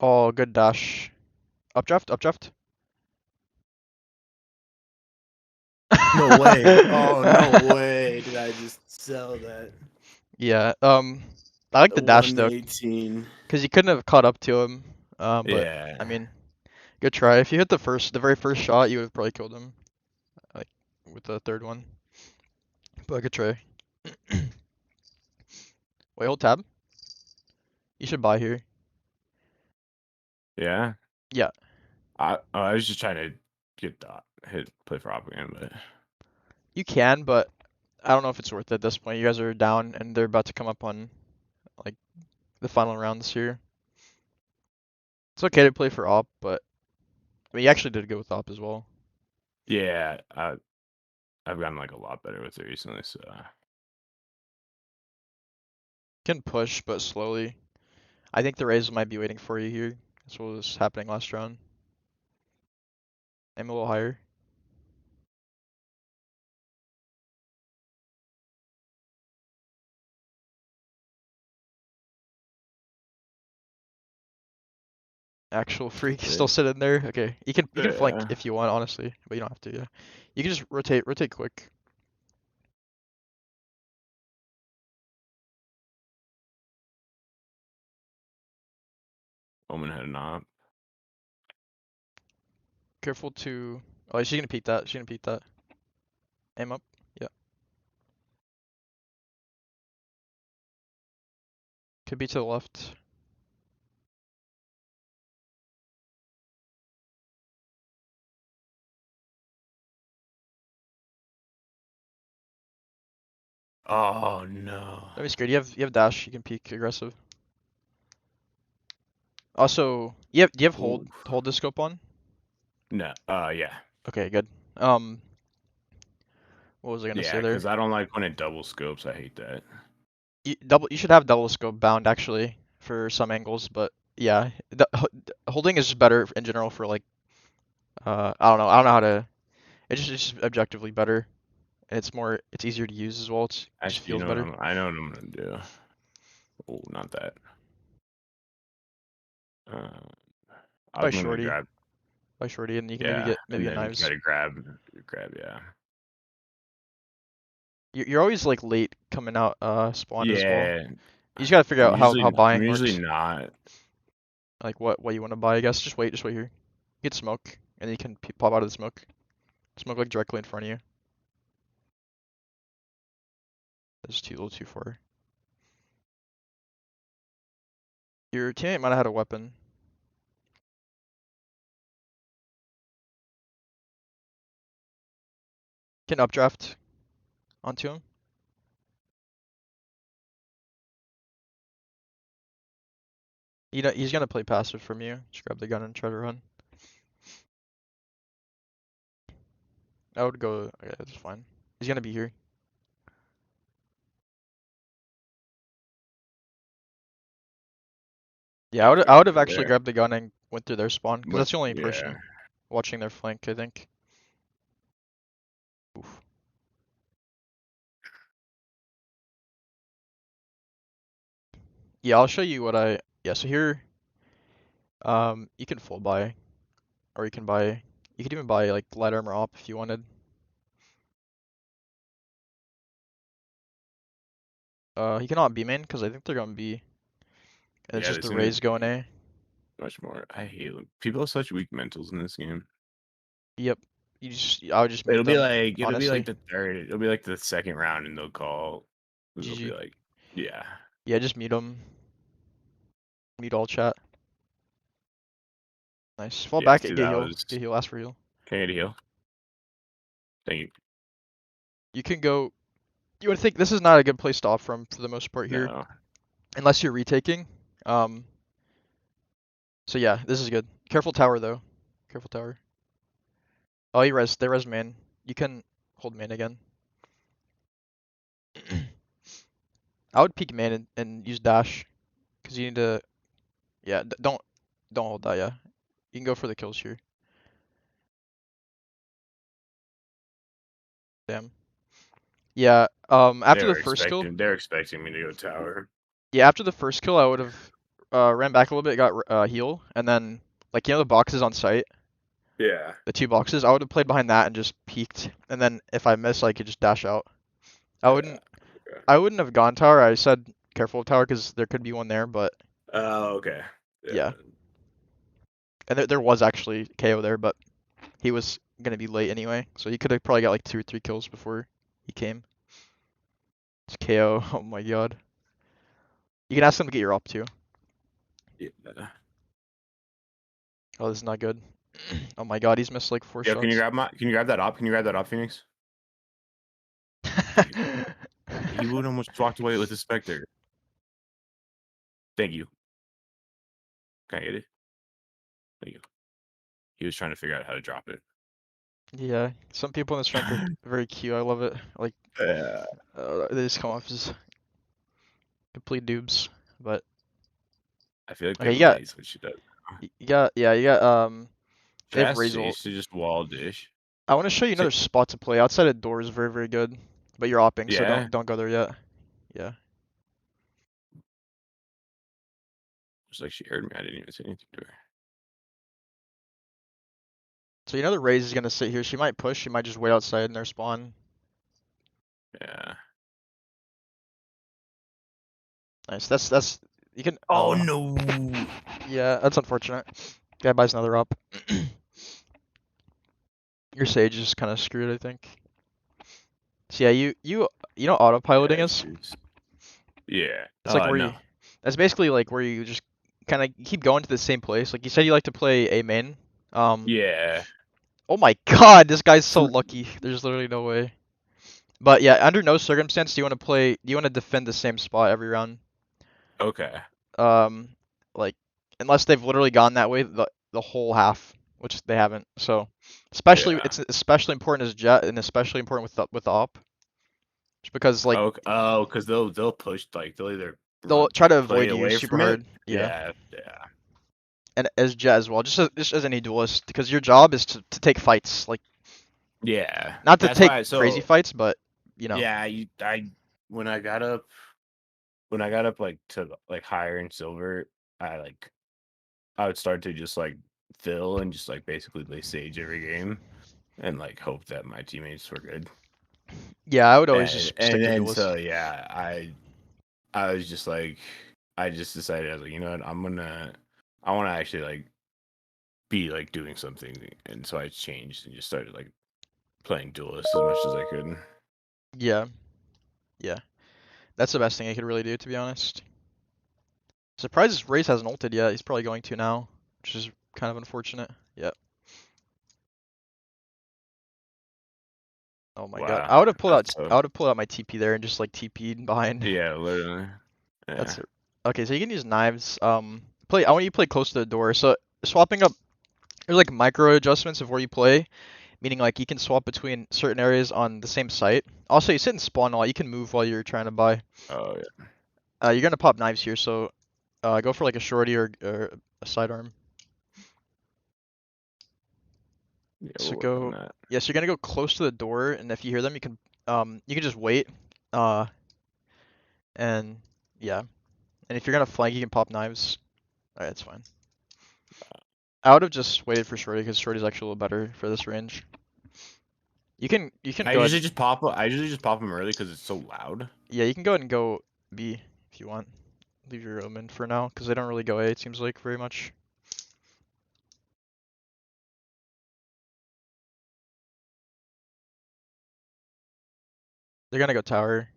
Oh, good dash. Updraft, updraft. No way. Oh, no way. Did I just sell that? Yeah. I like the dash though, 118. because you couldn't have caught up to him. But I Yeah. mean, good try. If you hit the very first shot, you would have probably killed him, like with the third one. But good try. Wait, hold tab. You should buy here. Yeah. Yeah, I was just trying to get the hit play for op again, but you can, but I don't know if it's worth it at this point. You guys are down, and they're about to come up on like the final rounds here. It's okay to play for op, but I mean, you actually did good with op as well. yeah, I've gotten like a lot better with it recently. So You can push, but slowly. I think the Rays might be waiting for you here. That's what was happening last round. Aim a little higher. Actual freak that's still it. sitting there. Okay, you can flank Yeah. if you want, honestly, but you don't have to. Yeah, you can just rotate quick. Omen had an op. Careful to. Oh, she's gonna peek that. She's gonna peek that. Aim up. Yeah, could be to the left. Oh no. Don't be scared. You have dash. You can peek aggressive. Also, do you have Ooh. hold the scope on? No. Yeah. Okay, good. What was I gonna say Yeah, there? because I don't like when it double scopes. I hate that. You should have double scope bound actually for some angles, but yeah, holding is just better in general for like I don't know how to. It's just objectively better, and it's easier to use as well. It just Actually, you feels know what better. I know what I'm gonna do. Oh, not that. Uh, By I'm gonna shorty, grab. by shorty, and you can Yeah, maybe and get then try knives. to grab. Yeah. You're always like late coming out spawn as well. Yeah. You just gotta figure I'm out how I'm buying usually works. not. Like what you want to buy, I guess. Just wait here. Get smoke, and you can pop out of the smoke. Smoke like directly in front of you. That's too a little too far. Your teammate might have had a weapon. Can updraft onto him. You know he's gonna play passive from you. Just grab the gun and try to run. I would go. Okay, that's fine. He's gonna be here. Yeah, Yeah, if I you're would have over actually there. grabbed the gun and went through their spawn because But that's the only yeah. person watching their flank, I think. Oof. Yeah, I'll show you what I. Yeah, so here, you can full buy, or you can buy. You could even buy like light armor op if you wanted. You cannot B main because I think they're gonna B, and it's Yeah, just they the seem to Rays going be A. much more. I hate people have such weak mentals in this game. Yep. I would just mute them, It'll be like honestly. the third. It'll be like the second round, and they'll call. It'll be GG. like, yeah, Yeah, just mute them. Mute all chat. Nice. Fall yeah. back. See, Get that heal. was. Get heal. Ask for heal. Can you get a heal? Thank you. You can go. You would think this is not a good place to off from for the most part here, No. unless you're retaking. Um. So yeah, this is good. Careful tower though. Careful tower. Oh, they res man. You can hold man again. I would peek man and use dash, cause you need to. Yeah, don't hold that. Yeah, you can go for the kills here. Damn. Yeah. After the first kill. They're expecting me to go tower. Yeah, after the first kill, I would have ran back a little bit, got heal, and then like the boxes on site, Yeah. the two boxes, I would have played behind that and just peeked, and then if I miss, I could just dash out. I Yeah. wouldn't Okay. I wouldn't have gone tower. I said careful of tower because there could be one there, but Oh, okay. Yeah. yeah, and there was actually KO there, but he was gonna be late anyway, so he could have probably got like 2 or 3 kills before he came. It's KO. Oh my god. You can ask them to get your up too. Yeah. Oh, this is not good. Oh my god, he's missed like 4 Yo, shots. Can you grab that op? Can you grab that op, Phoenix? Thank you. He would almost walked away with the Spectre. Thank you. Can I get it? Thank you. He was trying to figure out how to drop it. Yeah, some people in this rank are very cute. I love it. Like, Yeah. they just come off as complete noobs. But I feel like they okay, lays what she does. you got they have Just Razor. Chase to just wall dish. I want to show you Say, another spot to play. Outside of door is very very good, but you're opping, so yeah. don't go there yet. Yeah. It's like she heard me. I didn't even say anything to her. So you know the Raze is gonna sit here. She might push. She might just wait outside in their spawn. Yeah. Nice. That's you can. Oh Oh, no. yeah. That's unfortunate. Guy buys another up. Your Sage is kind of screwed, I think. So yeah, you know what autopiloting Yeah, is? yeah. It's like No. that's basically like where you just kind of keep going to the same place. Like you said, you like to play A main. Um, Yeah. oh my God, this guy's so For lucky. There's literally no way. But yeah, under no circumstance do you want to play. Do you want to defend the same spot every round? Okay. Um, like unless they've literally gone that way the whole half, which they haven't. So especially Yeah. it's especially important as Jett and especially important with the op, just because like Okay. Oh, because they'll push like they'll either they'll run try to play avoid you away super from it. hard. Yeah. Yeah. Yeah. And as Jett as well, just as any duelist, because your job is to take fights, like Yeah. not to That's take why. crazy So fights, but you know. yeah, I when I got up like to like higher in silver, I like I would start to just like fill and just like basically lay sage every game and like hope that my teammates were good. Yeah, I would always And just stick to then duelist. so yeah, I was just like I just decided I was like, you know what, I wanna actually like be like doing something, and so I changed and just started like playing duelist as much as I could. Yeah, yeah, that's the best thing I could really do, to be honest. Surprised Raze hasn't ulted yet. He's probably going to now, which is kind of unfortunate. Yep. Oh my god. Wow, I would have pulled that's out. tough. I would have pulled out my TP there and just like TP'd behind. Yeah, literally. Yeah. That's okay. So you can use knives. Play. I want you to play close to the door. So swapping up. There's like micro adjustments of where you play, meaning like you can swap between certain areas on the same site. Also, you sit and spawn a lot. You can move while you're trying to buy. Oh yeah. You're gonna pop knives here, so go for like a shorty or a sidearm. Yeah, So we'll work on go. that. Yeah, so you're gonna go close to the door, and if you hear them, you can just wait. Uh, and yeah, and if you're gonna flank, you can pop knives. Alright, that's fine. I would have just waited for shorty because shorty's actually a little better for this range. You can go ahead. I usually just pop them early because it's so loud. Yeah, you can go ahead and go B if you want. Leave your omen for now because they don't really go A. It seems like very much. They're gonna go tower.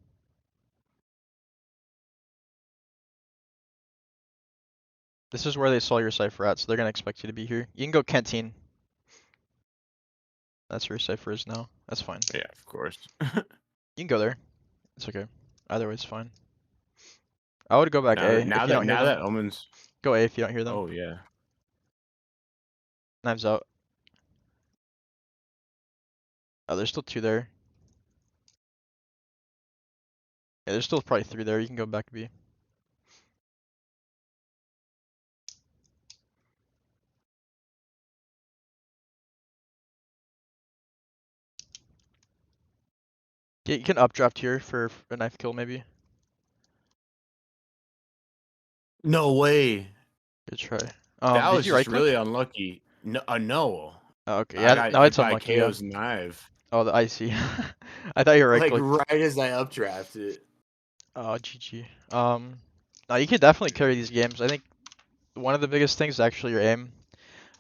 This is where they saw your cipher at, so they're gonna expect you to be here. You can go canteen. That's where your cipher is now. That's fine. Yeah, of course. You can go there. It's okay. Either way, it's fine. I would go back A if you don't hear Now them. that omens. Go A if you don't hear them. Oh yeah. Knives out. Oh, there's still two there. Yeah, there's still probably three there. You can go back B. Yeah, you can updraft here for a knife kill maybe. No way. Good try. That Did was you just right click? really unlucky. No, no. Oh, okay, I yeah, got no, hit it's by unlucky, yeah. KO's knife. Oh, the icy. I thought you right Like clicked. right as I updrafted. Oh, GG. No, you could definitely carry these games. I think one of the biggest things is actually your aim.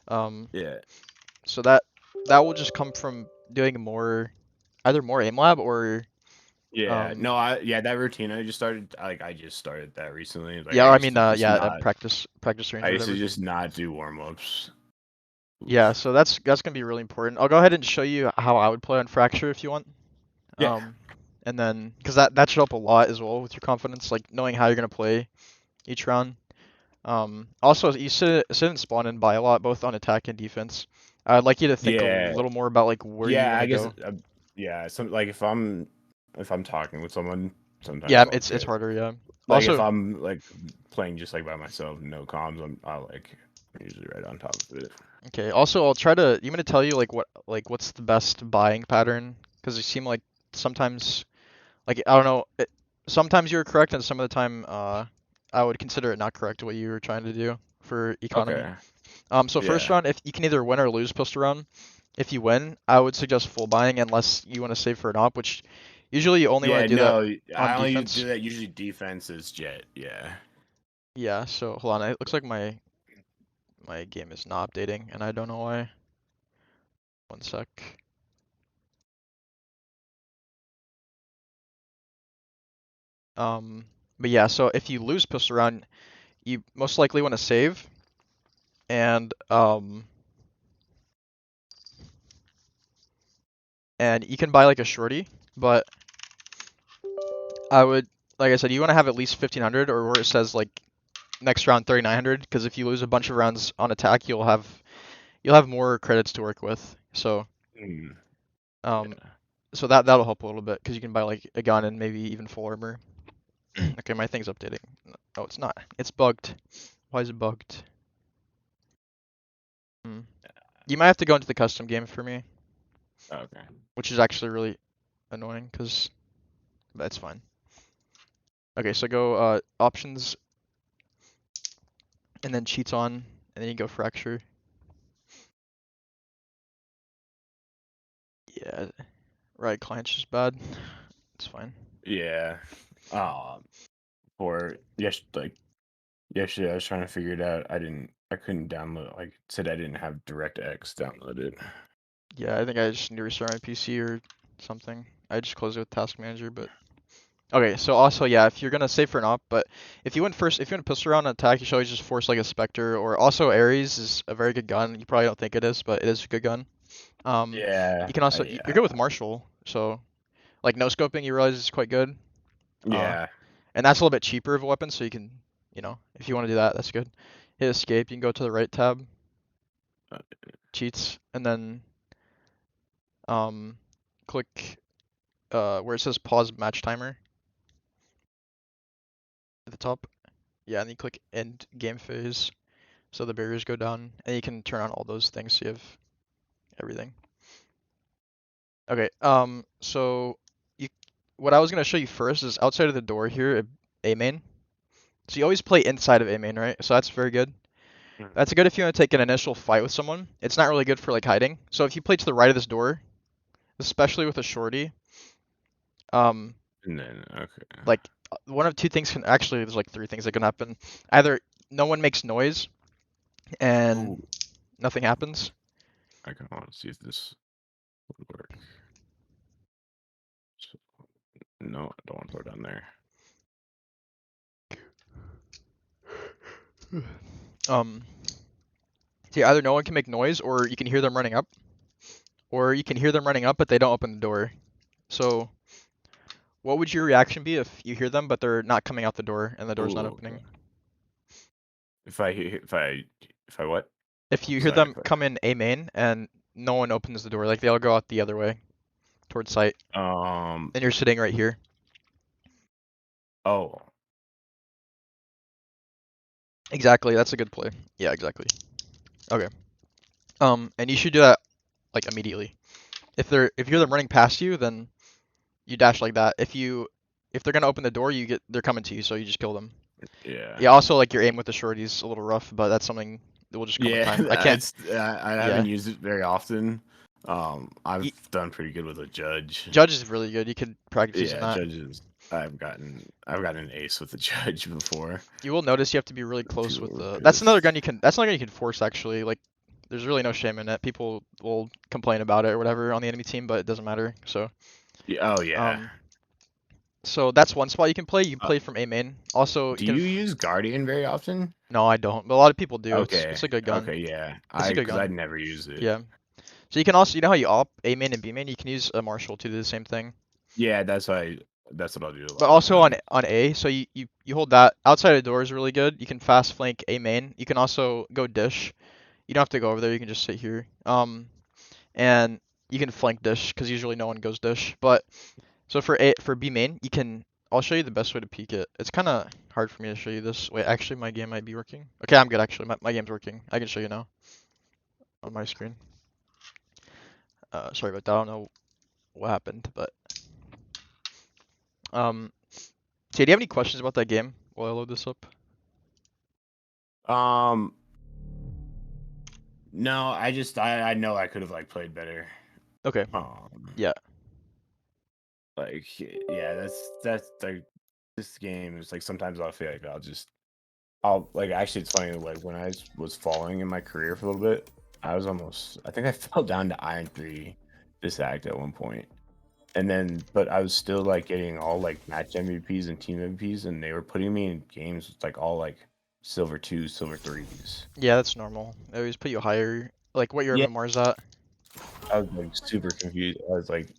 Um, Yeah. so that will just come from doing more, either more aim lab or Yeah. um, No, that routine I just started that recently. Like yeah, I I used mean, to just yeah, not practice range I or used to whatever. just not do warm-ups. Yeah, Oof. so that's gonna be really important. I'll go ahead and show you how I would play on Fracture if you want. Yeah. And then because that should help a lot as well with your confidence, like knowing how you're gonna play each round. Also you sit and spawn and buy a lot, both on attack and defense. I'd like you to think a Yeah. little more about like where you Yeah, want I to guess go. yeah, some like if I'm talking with someone, Yeah, sometimes I'll it's get harder. Yeah. like if Also, I'm like playing just like by myself, no comms, I'm usually right on top of it. okay. Also, I'll try to. You want me to tell you what's the best buying pattern? Because you seem like sometimes like I don't know. Sometimes you're correct, and some of the time I would consider it not correct what you were trying to do for economy. Okay. So first Yeah. round, if you can either win or lose pistol round. If you win, I would suggest full buying unless you want to save for an op, which usually you only want Yeah, to do that no, on I only defense. do that usually defense is Jett. Yeah. Yeah, so hold on. It looks like my game is not updating, and I don't know why. One sec. Um, but yeah, so if you lose pistol round, you most likely want to save, and and you can buy like a shorty, but I would, like I said, you want to have at least 1500 or where it says like next round 3900 because if you lose a bunch of rounds on attack, you'll have more credits to work with. So Mm, um yeah. so that'll help a little bit because you can buy like a gun and maybe even full armor. Okay, my thing's updating. Oh, it's not. It's bugged. Why is it bugged? Hmm. You might have to go into the custom game for me, Okay. which is actually really annoying because that's fine. Okay, so go options and then cheats on, and then you go fracture. Yeah, right client's just bad. It's fine. Yeah. Or yes, like yesterday I was trying to figure it out. I couldn't download. Like it said, I didn't have DirectX downloaded. Yeah, I think I just need to restart my PC or something. I just closed it with Task Manager, but okay. So also, yeah, if you're gonna save for an op, but if you went first, if you want to pistol round and attack, you should always just force like a Spectre or also Ares is a very good gun. You probably don't think it is, but it is a good gun. Yeah. You can also you're Yeah. good with Marshall, so like no scoping you realize is quite good. Uh, Yeah. and that's a little bit cheaper of a weapon, so you can, if you want to do that, that's good. Hit escape, you can go to the right tab, Uh, cheats, and then click where it says pause match timer at the top. Yeah, and you click end game phase, so the barriers go down, and you can turn on all those things so you have everything. Okay, so you, what I was gonna show you first is outside of the door here, A main. So you always play inside of A main, right? So that's very good. mm, That's good if you want to take an initial fight with someone. It's not really good for like hiding. So if you play to the right of this door, especially with a shorty, um, and then okay. like one of two things can actually there's like three things that can happen. Either no one makes noise and Ooh, nothing happens. I kind of want to see if this would work. So, no, I don't want to throw it down there. Um, so yeah, either no one can make noise or you can hear them running up, or you can hear them running up but they don't open the door. So what would your reaction be if you hear them but they're not coming out the door and the door's not Ooh, okay. opening? If I what? If you hear Sorry. them come in A main and no one opens the door, like they all go out the other way towards site, Um. and you're sitting right here. Oh. Exactly, that's a good play. Yeah, exactly. Okay. And you should do that like immediately. If you're them running past you, then you dash like that. If they're gonna open the door, they're coming to you, so you just kill them. Yeah. Yeah. Also, like your aim with the shorty's a little rough, but that's something that will just come with Yeah. time. I can't. I Yeah. haven't used it very often. I've Y- done pretty good with a judge. Judge is really good. You could practice using Yeah, that. judges. I've gotten an ace with a judge before. You will notice you have to be really close People with were the. That's another gun pissed. you can. That's another gun you can force actually. Like, there's really no shame in it. People will complain about it or whatever on the enemy team, but it doesn't matter. Yeah, oh yeah. Um, so that's one spot you can play. You can Uh, play from A main. Also, you do can. you use Guardian very often? No, I don't. But a lot of people do. Okay. It's a good gun. Okay, yeah. It's a good Because I gun. never use it. Yeah. So you can also, you know how you op A main and B main, you can use a Marshal to do the same thing. Yeah, that's what I'll do a But lot of the also time. on A, so you hold that outside the door is really good. You can fast flank A main. You can also go dish. You don't have to go over there. You can just sit here. And you can flank dish because usually no one goes dish. But so for B main, you can. I'll show you the best way to peek it. It's kind of hard for me to show you this. Wait, actually, my game might be working. Okay, I'm good actually. My game's working. I can show you now on my screen. Sorry about that. I don't know what happened, but um, so do you have any questions about that game while I load this up? Um, no, I know I could have like played better. Okay. Um, Yeah. like yeah, that's like this game is like sometimes I'll feel like I'll like actually it's funny like when I was falling in my career for a little bit, I think I fell down to Iron 3 this act at one point. And then but I was still like getting all like match MVPs and team MVPs and they were putting me in games with like all like silver 2s, silver 3s. Yeah, that's normal. They always put you higher. Like what your Yeah, MMR's at. I was like super confused. I was like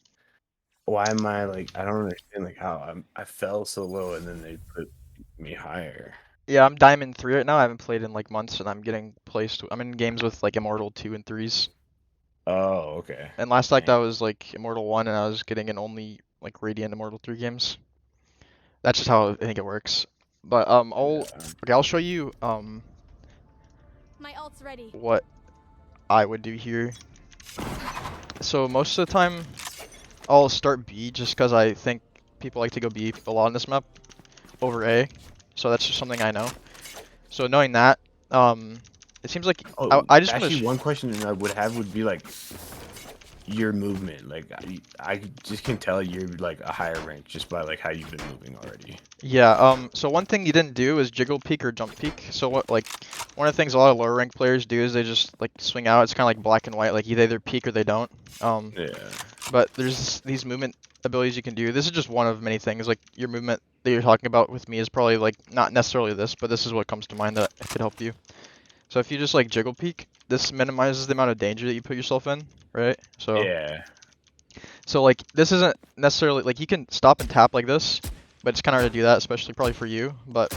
Why am I like? I don't understand like how I fell so low and then they put me higher. Yeah, I'm Diamond 3 right now. I haven't played in like months, and I'm getting placed. I'm in games with like Immortal 2 and 3s. Oh, okay. And last act Dang. I was like Immortal 1, and I was getting in only like Radiant Immortal 3 games. That's just how I think it works. But I'll show you My ult's ready. what I would do here. So most of the time, I'll start B just because I think people like to go B a lot on this map over A. So that's just something I know. So knowing that, it seems like Oh, I just want actually, to. one question I would have would be like your movement. Like I just can tell you're like a higher rank just by like how you've been moving already. Yeah, so one thing you didn't do is jiggle peek or jump peek. So one of the things a lot of lower rank players do is they just like swing out. It's kind of like black and white, like you either peek or they don't. Yeah. But there's these movement abilities you can do. This is just one of many things. Like your movement that you're talking about with me is probably like not necessarily this, but this is what comes to mind that could help you. So if you just like jiggle peek, this minimizes the amount of danger that you put yourself in, right? Yeah. So like this isn't necessarily like you can stop and tap like this, but it's kind of hard to do that, especially probably for you. But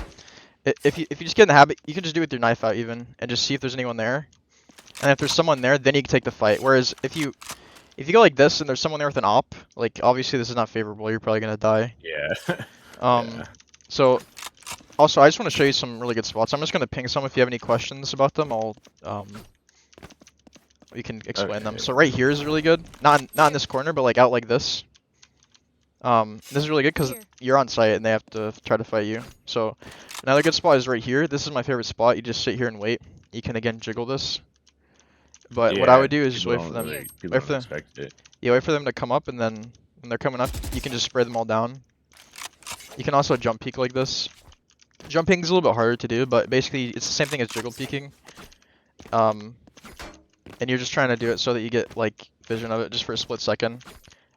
if you just get in the habit, you can just do it with your knife out even, and just see if there's anyone there. And if there's someone there, then you can take the fight. Whereas if you go like this and there's someone there with an op, like obviously this is not favorable. You're probably gonna die. Yeah. Um, so also I just want to show you some really good spots. I'm just gonna ping some if you have any questions about them. We can explain them. Okay. So right here is really good. Not in this corner, but like out like this. This is really good because Here. you're on site and they have to try to fight you. So another good spot is right here. This is my favorite spot. You just sit here and wait. You can again jiggle this. But what I would do is just wait for them. People Wait for don't them. expect it. Yeah, wait for them to come up, and then when they're coming up, you can just spray them all down. You can also jump peek like this. Jump peeking is a little bit harder to do, but basically it's the same thing as jiggle peeking. And you're just trying to do it so that you get like vision of it just for a split second.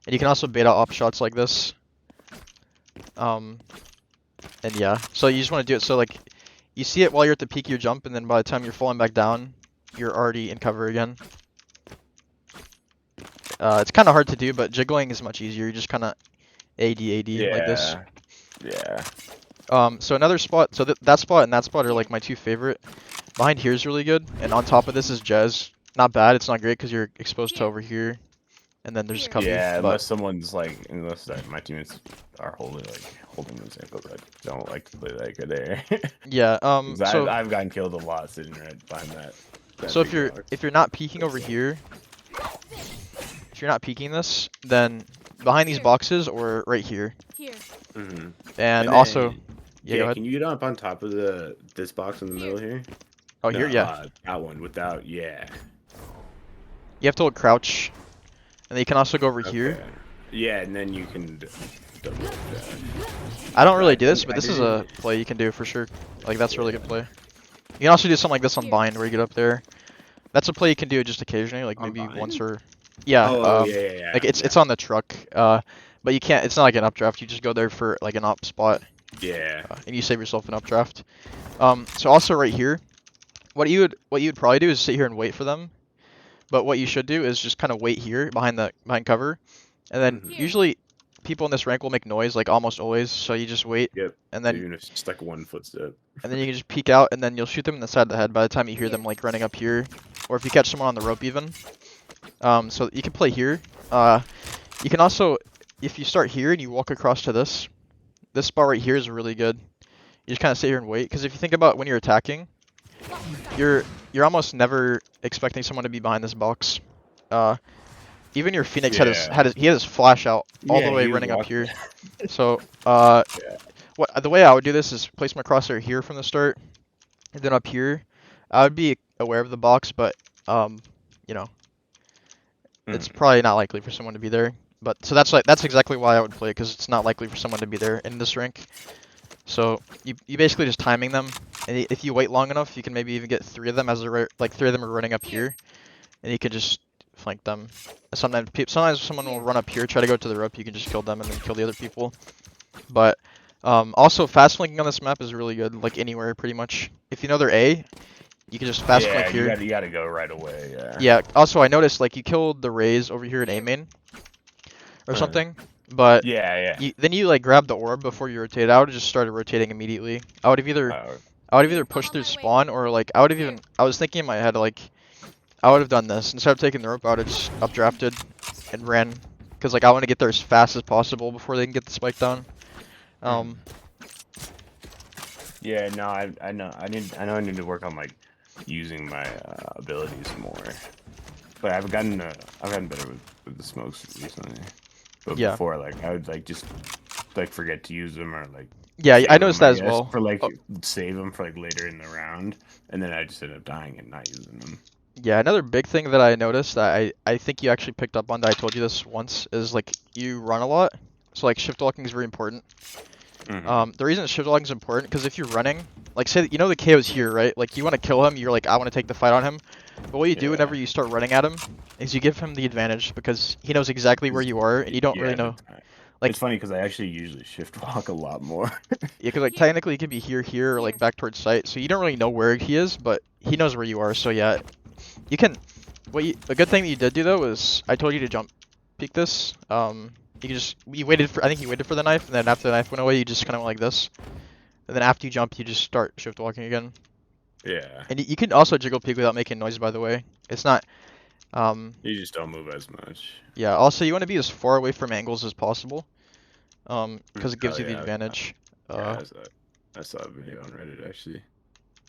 And you can also bait out op shots like this. And yeah, so you just want to do it so like you see it while you're at the peak of your jump, and then by the time you're falling back down, you're already in cover again. It's kind of hard to do, but jiggling is much easier. You just kind of AD like this. Yeah. So another spot, so that spot and that spot are like my two favorite. Behind here is really good, and on top of this is Jez. Not bad, it's not great because you're exposed to over here, and then there's cover. Yeah, but unless someone's like, unless my teammates are holding those ankles, I don't like to play that good there. yeah, 'Cause so I've gotten killed a lot sitting right behind that. so big rock. if you're not peeking over here, if you're not peeking this, then behind these boxes or right here, Here. Mhm. and then- also yeah, go ahead. Can you get up on top of this box in the middle here? Oh here, No, yeah. that one without, yeah. You have to hold crouch, and then you can also go over here. Okay. Yeah, and then you can double that. I don't really do this, I but this did is a play you can do for sure. Like that's a really good play. You can also do something like this on Here. bind, where you get up there. That's a play you can do just occasionally, like On maybe bind? once or yeah. Yeah. Like it's on the truck. But you can't. It's not like an updraft. You just go there for like an up spot, Yeah. and you save yourself an updraft. So also right here, what you would probably do is sit here and wait for them. But what you should do is just kind of wait here behind cover, and then Mhm. usually people in this rank will make noise, like almost always. So you just wait, Yep. and then Even if it's just like one footstep. and then you can just peek out, and then you'll shoot them in the side of the head by the time you hear them like running up here, or if you catch someone on the rope even. So you can play here. You can also, if you start here and you walk across to this spot right here is really good. You just kind of sit here and wait, because if you think about when you're attacking, you're almost never expecting someone to be behind this box. Even your Phoenix he had his flash out all the way running up here. So the way I would do this is place my crosshair here from the start, and then up here, I would be aware of the box, but you know, it's probably not likely for someone to be there. But so that's exactly why I would play, because it's not likely for someone to be there in this rank. So you basically just timing them, and if you wait long enough, you can maybe even get three of them as they're like three of them are running up here, and you can just flank them. Sometimes someone will run up here, try to go to the rope, you can just kill them and then kill the other people. But also fast flanking on this map is really good, like anywhere pretty much. If you know they're A, you can just fast flank here. You gotta go right away. Yeah. Yeah. Also, I noticed like you killed the Rays over here in A main or something. But Yeah, then you like grab the orb before you rotate. I would have just started rotating immediately. I would have either yeah. Here, I'm pushed on through my way. spawn or like I would have Here. even I was thinking in my head like I would have done this instead of taking the rope. I would have just updrafted and ran because like I want to get there as fast as possible before they can get the spike down. Yeah, no, I know I need to work on like using my abilities more. But I've gotten better with the smokes recently. But Yeah. before, like I would like just like forget to use them or like Yeah, save I noticed them, that I as guess, well. for like Oh, save them for like later in the round, and then I just end up dying and not using them. yeah, another big thing that I noticed that I think you actually picked up on that I told you this once is like you run a lot. So like shift walking is very important. The reason shift walking is important because if you're running, like say you know the KO's here, right? Like you want to kill him, you're like I want to take the fight on him. But what you do Yeah. whenever you start running at him is you give him the advantage because he knows exactly where you are and you don't really Yeah, know. Like it's funny because I actually usually shift walk a lot more. yeah, because like Here. technically he could be here, or like Here. back towards sight, so you don't really know where he is, but he knows where you are. So yeah, you can. A good thing that you did do though was I told you to jump peek this. You waited for I think you waited for the knife, and then after the knife went away, you just kind of went like this, and then after you jump, you just start shift walking again. Yeah. And you can also jiggle peek without making noise, by the way. It's not. You just don't move as much. Yeah. Also, you want to be as far away from angles as possible, because it gives Oh you the yeah. advantage. Yeah, I saw a video on Reddit actually.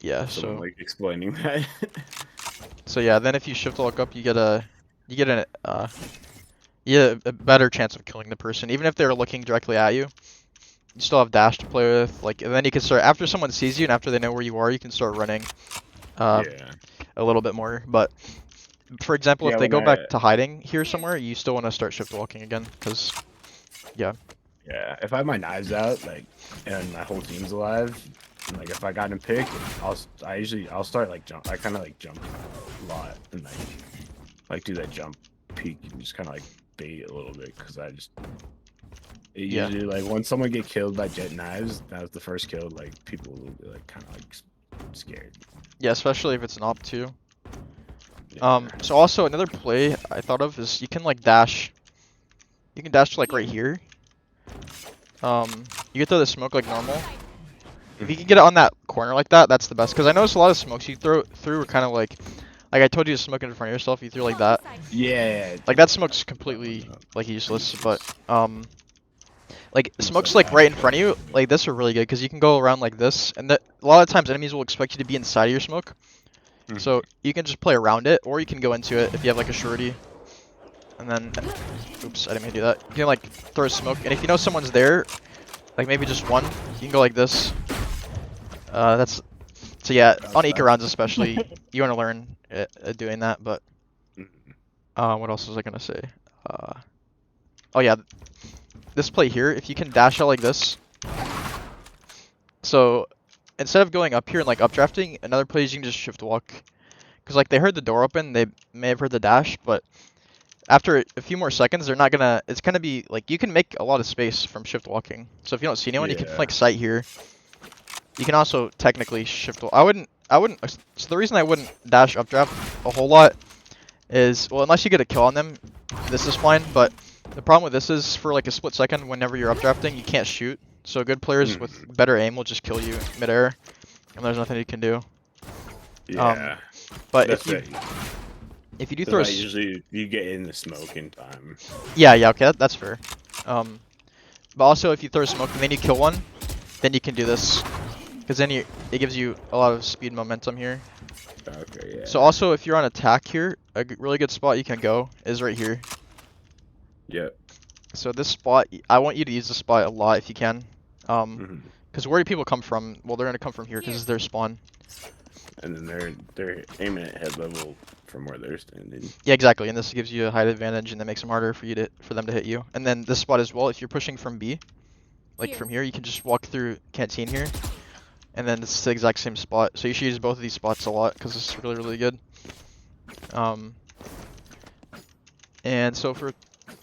Yeah. Someone So. like explaining that. So yeah, then if you shift walk up, you get a better chance of killing the person, even if they're looking directly at you. You still have dash to play with, like, and then you can start after someone sees you and after they know where you are, you can start running, Yeah. a little bit more. But for example, if Yeah, they when go back to hiding here somewhere, you still want to start shift walking again, because Yeah, if I have my knives out, like, and my whole team's alive, and, like, if I got him picked, I'll start like jump. I kind of like jump a lot and like do that jump peek and just kind of like bait a little bit because Yeah. usually like when someone get killed by Jett knives, that was the first kill. Like people will be like kind of like scared. Yeah, especially if it's an op too. Yeah. So also another play I thought of is you can like dash. You can dash to like right here. You get throw the smoke like normal. If you can get it on that corner like that, that's the best. Because I noticed a lot of smokes you throw through are kind of like I told you to smoke in front of yourself. You threw like that. Yeah. Like that smoke's completely like useless. But like It's smokes like like right in front of you, like this are really good because you can go around like this, and a lot of times enemies will expect you to be inside of your smoke. So you can just play around it, or you can go into it if you have like a shorty. And then, oops, I didn't mean to do that. You can like throw a smoke, and if you know someone's there, like maybe just one, you can go like this. So yeah, on eco rounds especially, you want to learn doing that. But what else was I gonna say? Oh yeah, this play here, if you can dash out like this. So instead of going up here and like updrafting, another play is you can just shift walk. Because like they heard the door open, they may have heard the dash, but after a few more seconds, they're not gonna. It's gonna be like you can make a lot of space from shift walking. So if you don't see anyone, you can like sight here. You can also technically shift. I wouldn't. So the reason I wouldn't dash updraft a whole lot is, well, unless you get a kill on them, this is fine. But the problem with this is for like a split second, whenever you're updrafting, you can't shoot. So good players with better aim will just kill you midair, and there's nothing you can do. Yeah. But That's if you do throw, usually you get in the smoke in time. yeah, okay, that's fair. But also if you throw smoke and then you kill one, then you can do this, because then it gives you a lot of speed momentum here. Okay, yeah. So also if you're on attack here, a really good spot you can go is right here. Yep. So this spot, I want you to use this spot a lot if you can. Because where do people come from? Well, they're gonna come from here because it's their spawn. And then they're aiming at head level from where they're standing. Yeah, exactly. And this gives you a height advantage, and that makes them harder for them to hit you. And then this spot as well, if you're pushing from B, like from here, you can just walk through canteen here, and then it's the exact same spot. So you should use both of these spots a lot because it's really, really good. And so if we're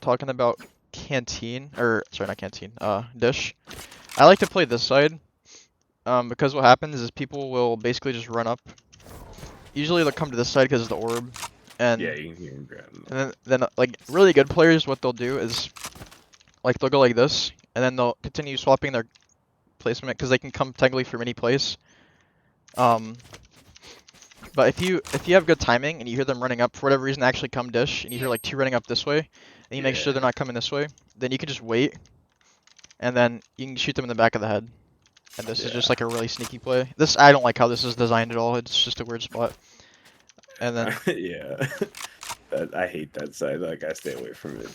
talking about canteen, or sorry, not canteen, dish, I like to play this side. Because what happens is people will basically just run up. Usually they'll come to this side because of the orb, and yeah, you can grab them. and then like really good players, what they'll do is like they'll go like this, and then they'll continue swapping their placement because they can come technically from any place. But if you have good timing and you hear them running up for whatever reason, they actually come dish, and you hear like 2 running up this way, and you make sure they're not coming this way, then you can just wait, and then you can shoot them in the back of the head. And this is just like a really sneaky play. This I don't like how this is designed at all. It's just a weird spot. And then Yeah. I hate that side. Like I stay away from it.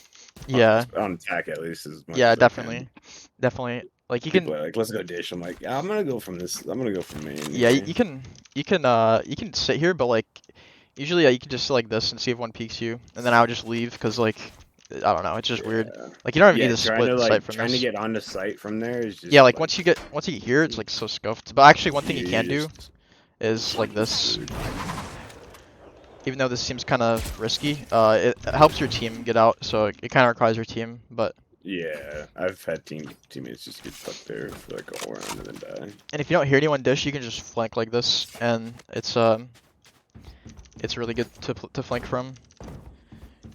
yeah, On attack at least as much yeah, as I definitely, can. definitely. Like you People can, are like, let's go dish. I'm like, yeah, I'm gonna go from this. I'm gonna go from main. yeah, here. you can sit here, but like usually you can just sit like this and see if one peeks you, and then I would just leave because like I don't know, it's just weird. Like you don't even need to trying split to the like sight from trying this. to get onto sight from there is just Yeah, like once you get here, it's like so scuffed. But actually, one thing you can do just- is like this. Even though this seems kind of risky, it helps your team get out, so it kind of requires your team. But Yeah, I've had teammates just get stuck there for like a whole round and then die. and if you don't hear anyone dish, you can just flank like this, and it's really good to flank from.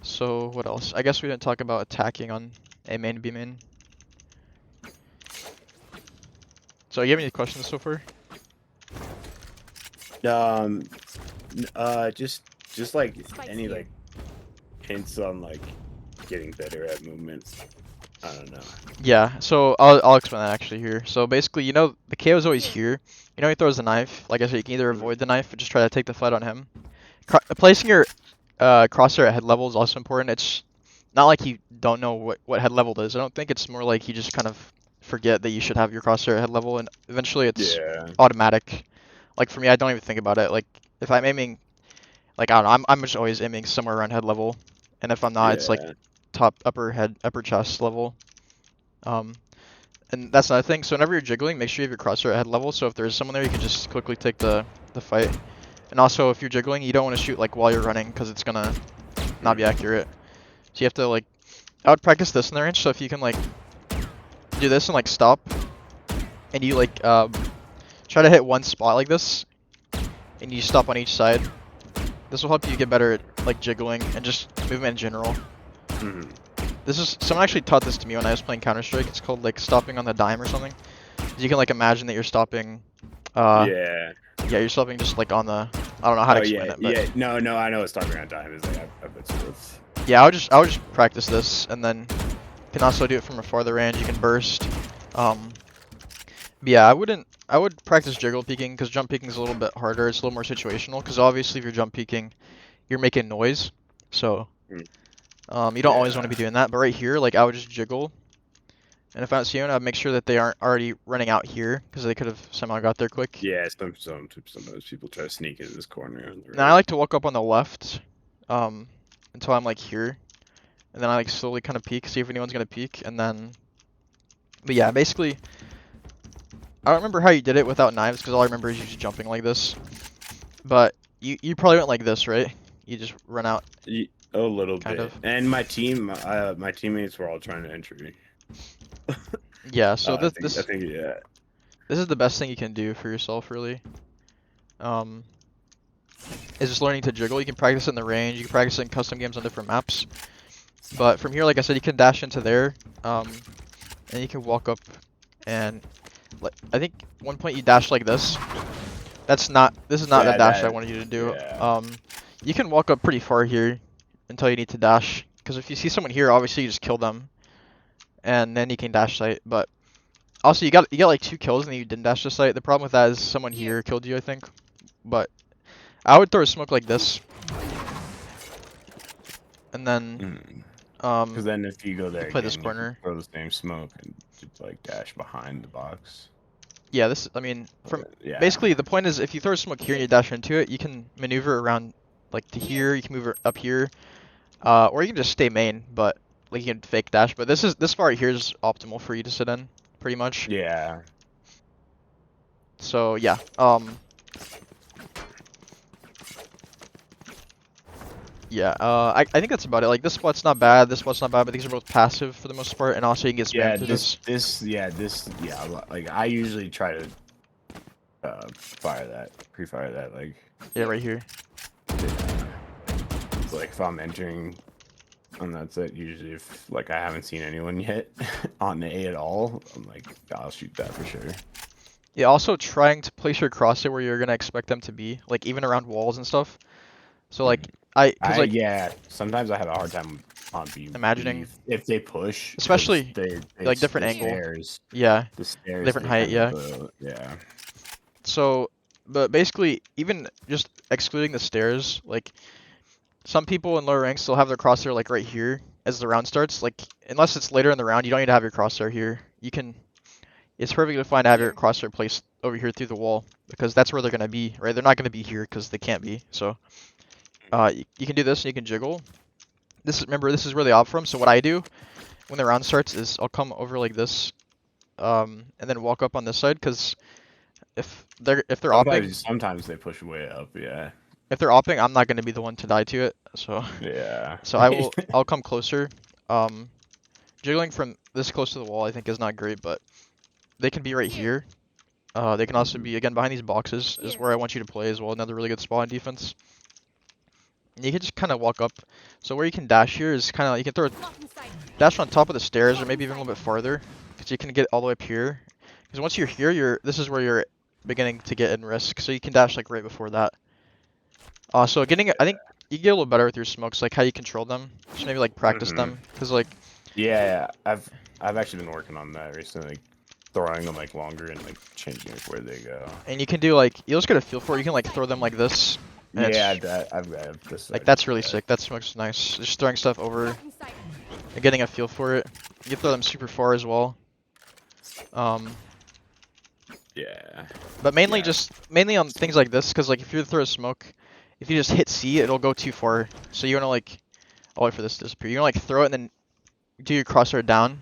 So what else? I guess we didn't talk about attacking on A main, B main. So you have any questions so far? Just like Spike's any here. like hints on like getting better at movements. I don't know. Yeah, so I'll explain that actually here. So basically, you know, the KO is always here. You know, he throws the knife. Like I said, you can either avoid the knife or just try to take the fight on him. Placing your crosshair at head level is also important. It's not like you don't know what head level is. I don't think it's more like you just kind of forget that you should have your crosshair at head level, and eventually it's automatic. Like for me, I don't even think about it. Like if I'm aiming, like I don't know, I'm just always aiming somewhere around head level, and if I'm not, it's like top upper chest level. And that's another thing. So whenever you're jiggling, make sure you have your crosshair at head level. So if there's someone there, you can just quickly take the fight. And also, if you're jiggling, you don't want to shoot like while you're running because it's gonna not be accurate. So you have to like, I would practice this in the range. So if you can like do this and like stop, and you like try to hit one spot like this, and you stop on each side. This will help you get better at like jiggling and just movement in general. This is someone actually taught this to me when I was playing Counter-Strike. It's called like stopping on the dime or something. You can like imagine that you're stopping. Yeah, you're stopping just like on the. I don't know how to explain it, but No, I know what stopping on time is. Like, yeah, I would just practice this, and then you can also do it from a farther range. You can burst. But yeah, I would practice jiggle peeking because jump peeking is a little bit harder. It's a little more situational because obviously if you're jump peeking, you're making noise. So you don't always want to be doing that. But right here, like I would just jiggle. And if I don't see anyone, I'd make sure that they aren't already running out here because they could have somehow got there quick. Yeah, sometimes people try to sneak into this corner. Now I like to walk up on the left until I'm like here. And then I like slowly kind of peek, see if anyone's going to peek. And then, but yeah, basically, I don't remember how you did it without knives because all I remember is you just jumping like this. But you probably went like this, right? You just run out. A little kind bit. of. And my teammates were all trying to enter me. Yeah, so I think this is the best thing you can do for yourself, really. Is just learning to jiggle. You can practice in the range. You can practice in custom games on different maps. But from here, like I said, you can dash into there, and you can walk up, and like I think one point you dash like this. This is not the dash I wanted you to do. You can walk up pretty far here until you need to dash. Because if you see someone here, obviously you just kill them, and then you can dash sight. But also you got like 2 kills and then you didn't dash the sight. The problem with that is someone here killed you, I think. But I would throw a smoke like this, and then because then if you go there, play this again, corner. you can throw the same smoke and just like dash behind the box. Yeah, I mean, basically the point is if you throw a smoke here and you dash into it, you can maneuver around like to here. You can move up here, or you can just stay main. But like you can fake dash. But this part right here is optimal for you to sit in, pretty much. Yeah. So yeah, yeah, I think that's about it. Like this spot's not bad, this spot's not bad, but these are both passive for the most part, and also you can get spammed through this. Like I usually try to pre-fire that, like. Yeah, right here. Like if I'm entering And that's it. Usually, if like I haven't seen anyone yet on A at all, I'm like, I'll shoot that for sure. Yeah, also trying to place your crosshair where you're gonna expect them to be, like even around walls and stuff. So like cause like Yeah, sometimes I have a hard time on B imagining, if they push because especially like different the angle. stairs, Yeah, different they height. kind of Yeah. yeah. So, but basically, even just excluding the stairs, like some people in lower ranks still have their crosshair like right here as the round starts. Like unless it's later in the round, you don't need to have your crosshair here. You can. It's perfectly fine to have your crosshair placed over here through the wall because that's where they're gonna be, right? They're not gonna be here because they can't be. So, you can do this and you can jiggle. Remember this is where they opt from. So what I do when the round starts is I'll come over like this, and then walk up on this side because if they're opping, Sometimes they push way up, yeah. if they're opping, I'm not gonna be the one to die to it. So Yeah. so I'll come closer. Um, Jiggling from this close to the wall I think is not great, but they can be right here. They can also be again behind these boxes is where I want you to play as well. Another really good spot on defense. And you can just kind of walk up. So where you can dash here is kind of you can throw a dash on top of the stairs or maybe even a little bit farther because you can get all the way up here. Because once you're here, this is where you're beginning to get in risk. So you can dash like right before that. So I think you get a little better with your smokes, like how you control them. Just maybe like practice them, because like Yeah, I've actually been working on that recently, like throwing them like longer and like changing like where they go. and you can do like you'll just get a feel for it. You can like throw them like this. And Yeah, it's, I've this. like that's really sick. That smokes nice. Just throwing stuff over and getting a feel for it. You can throw them super far as well. Yeah. But mainly mainly on things like this, because like if you throw a smoke, if you just hit C, it'll go too far. So you wanna like, I'll wait for this to disappear. You wanna like throw it and then do your crosshair down.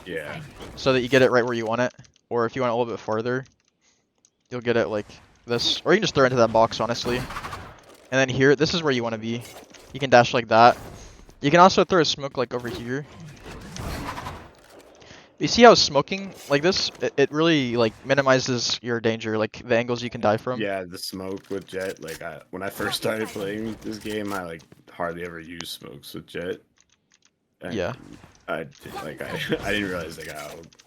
Yeah. So that you get it right where you want it. Or if you want it a little bit farther, you'll get it like this. Or you can just throw it into that box, honestly. And then here, this is where you want to be. You can dash like that. You can also throw a smoke like over here. You see how smoking like this, it really like minimizes your danger, like the angles you can die from. Yeah, the smoke with Jett. Like when I first started playing this game, I like hardly ever used smokes with Jett. And Yeah. I didn't realize like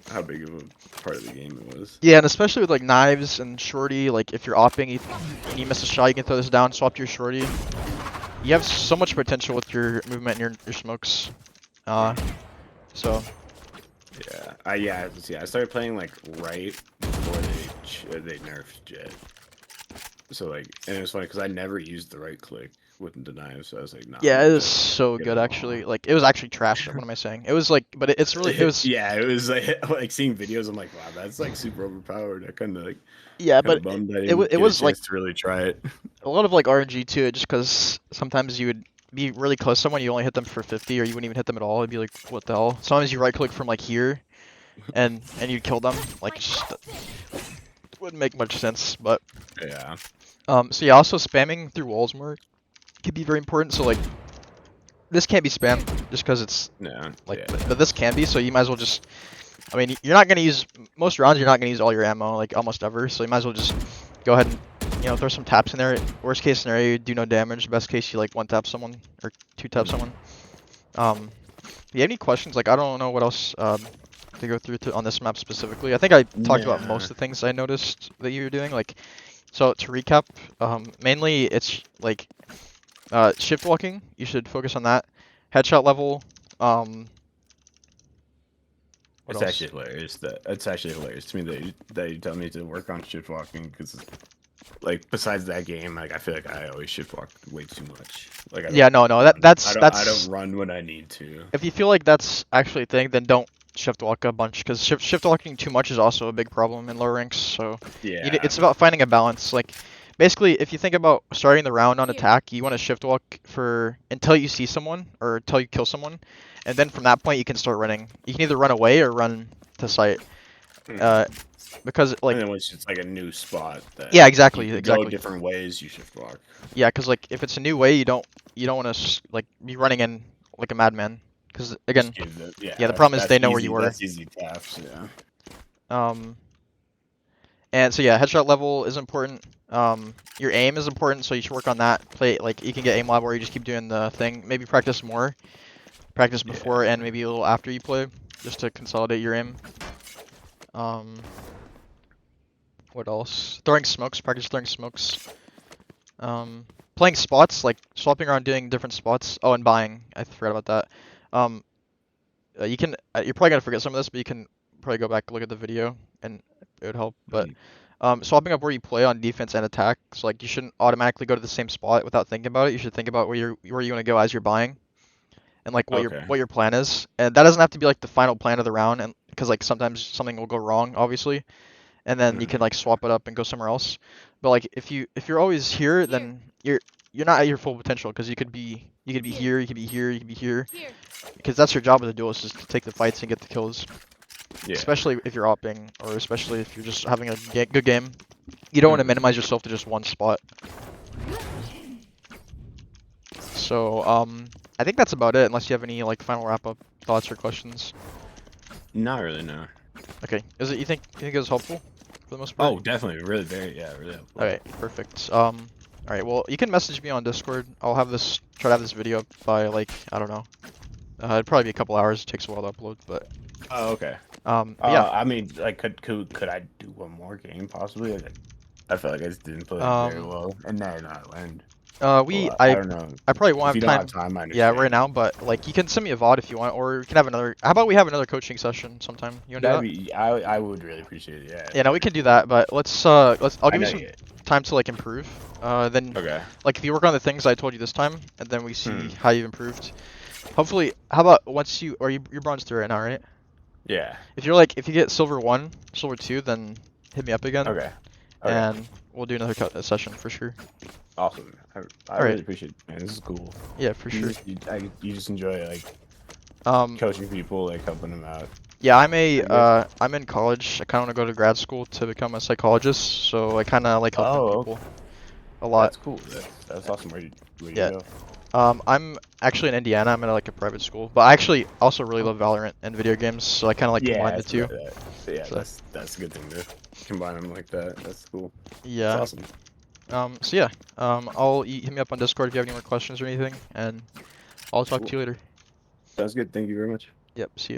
how big of a part of the game it was. Yeah, and especially with like knives and shorty, like if you're opping and you miss a shot, you can throw this down, swap to your shorty. You have so much potential with your movement and your smokes. So. Yeah, I started playing like right before they nerfed Jett. So like, and it was funny because I never used the right click with the knives, so I was like, nah. Yeah, it was so good actually. Like it was actually trash. What am I saying? It was like, but it's really it was. Yeah, it was like seeing videos. I'm like, wow, that's like super overpowered. I kind of like. Yeah, but bummed I it didn't was get a like chance to really try it. a lot of like RNG to it, just because sometimes you would be really close to someone, you only hit them for 50, or you wouldn't even hit them at all. It'd be like, what the hell? Sometimes you right click from like here, and you'd kill them. Like, just wouldn't make much sense. But Yeah. so yeah, also spamming through walls more could be very important. So like, this can't be spammed just because it's No. like, yeah. but this can be. So you might as well just. I mean, you're not gonna use most rounds. You're not gonna use all your ammo, like almost ever. So you might as well just go ahead and throw some taps in there. Worst case scenario, you do no damage. Best case, you like one tap someone or two tap someone. You have any questions? Like I don't know what else to go through on this map specifically. I think I talked about most of the things I noticed that you were doing. Like, so to recap, mainly it's like shift walking. You should focus on that. Headshot level. It's actually hilarious. It's actually hilarious to me that you tell me to work on shift walking because, like, besides that game, like I feel like I always shift walk way too much. Like, yeah, no, that's I don't run when I need to. If you feel like that's actually a thing, then don't shift walk a bunch because shift walking too much is also a big problem in lower ranks. So yeah, it's about finding a balance. Like basically, if you think about starting the round on attack, you want to shift walk until you see someone or until you kill someone, and then from that point you can start running. You can either run away or run to sight. Because like and then once it's like a new spot, yeah, exactly. Go different ways. You shift walk. Yeah, because like if it's a new way, you don't want to like be running in like a madman. Because again, the problem is they know where you were. That's easy taps, yeah. And so yeah, headshot level is important. Your aim is important, so you should work on that. Play like you can get aim lab where you just keep doing the thing. Maybe practice more. practice Yeah. before and maybe a little after you play, just to consolidate your aim. What else? Throwing smokes, practice throwing smokes. Playing spots, like swapping around doing different spots. Oh, and buying. I forgot about that. You can, you're probably gonna forget some of this, but you can probably go back and look at the video and it would help. But swapping up where you play on defense and attack. So like you shouldn't automatically go to the same spot without thinking about it. You should think about where you want to go as you're buying, and like Okay. what your plan is. And that doesn't have to be like the final plan of the round, and because like sometimes something will go wrong, obviously, and then you can like swap it up and go somewhere else. But like if you're always here, then you're not at your full potential because you could be here, you could be here, you could be here, Here. because that's your job as a duelist is to take the fights and get the kills. Yeah. Especially if you're opping, or especially if you're just having a good game. You don't want to minimize yourself to just one spot. So, I think that's about it, unless you have any like final wrap-up thoughts or questions. Not really, no. Okay, you think it was helpful for the most part? Oh, definitely, really really helpful. Okay, perfect. Alright, well, you can message me on Discord. I'll have this, try to have this video up by like, I don't know. It'd probably be a couple hours. It takes a while to upload, but. Oh, okay. But yeah. I mean, like, could I do one more game possibly? Like, I feel like I just didn't play it very well, and then I learned. I don't know. I probably won't If you have don't time. have time, I Yeah, understand. right now, but like you can send me a VOD if you want, or you can have another. How about we have another coaching session sometime? You want to do that? That'd be, I would really appreciate it. Yeah. Yeah, no, we can do that, but I'll give you some you. time to like improve. Then Okay. like if you work on the things I told you this time, and then we see how you've improved. Hopefully, how about once you're bronze 3 right now, right? Yeah. If you get silver 1, silver 2, then hit me up again. Okay. And we'll do another session for sure. Awesome. I Alright. really appreciate it, man. This is cool. Yeah, for sure. You just enjoy like Um, coaching people, like helping them out. Yeah, I'm in college. I kind of want to go to grad school to become a psychologist, so I kind of like helping people a lot. That's cool. That's awesome. Where you go? I'm actually in Indiana. I'm at like a private school, but I actually also really love Valorant and video games, so I kind of like combine the two. Yeah, So- that's a good thing to combine them like that. That's cool. Yeah. That's awesome. So yeah. Hit me up on Discord if you have any more questions or anything, and I'll talk to you later. Sounds good. Thank you very much. Yep. See you.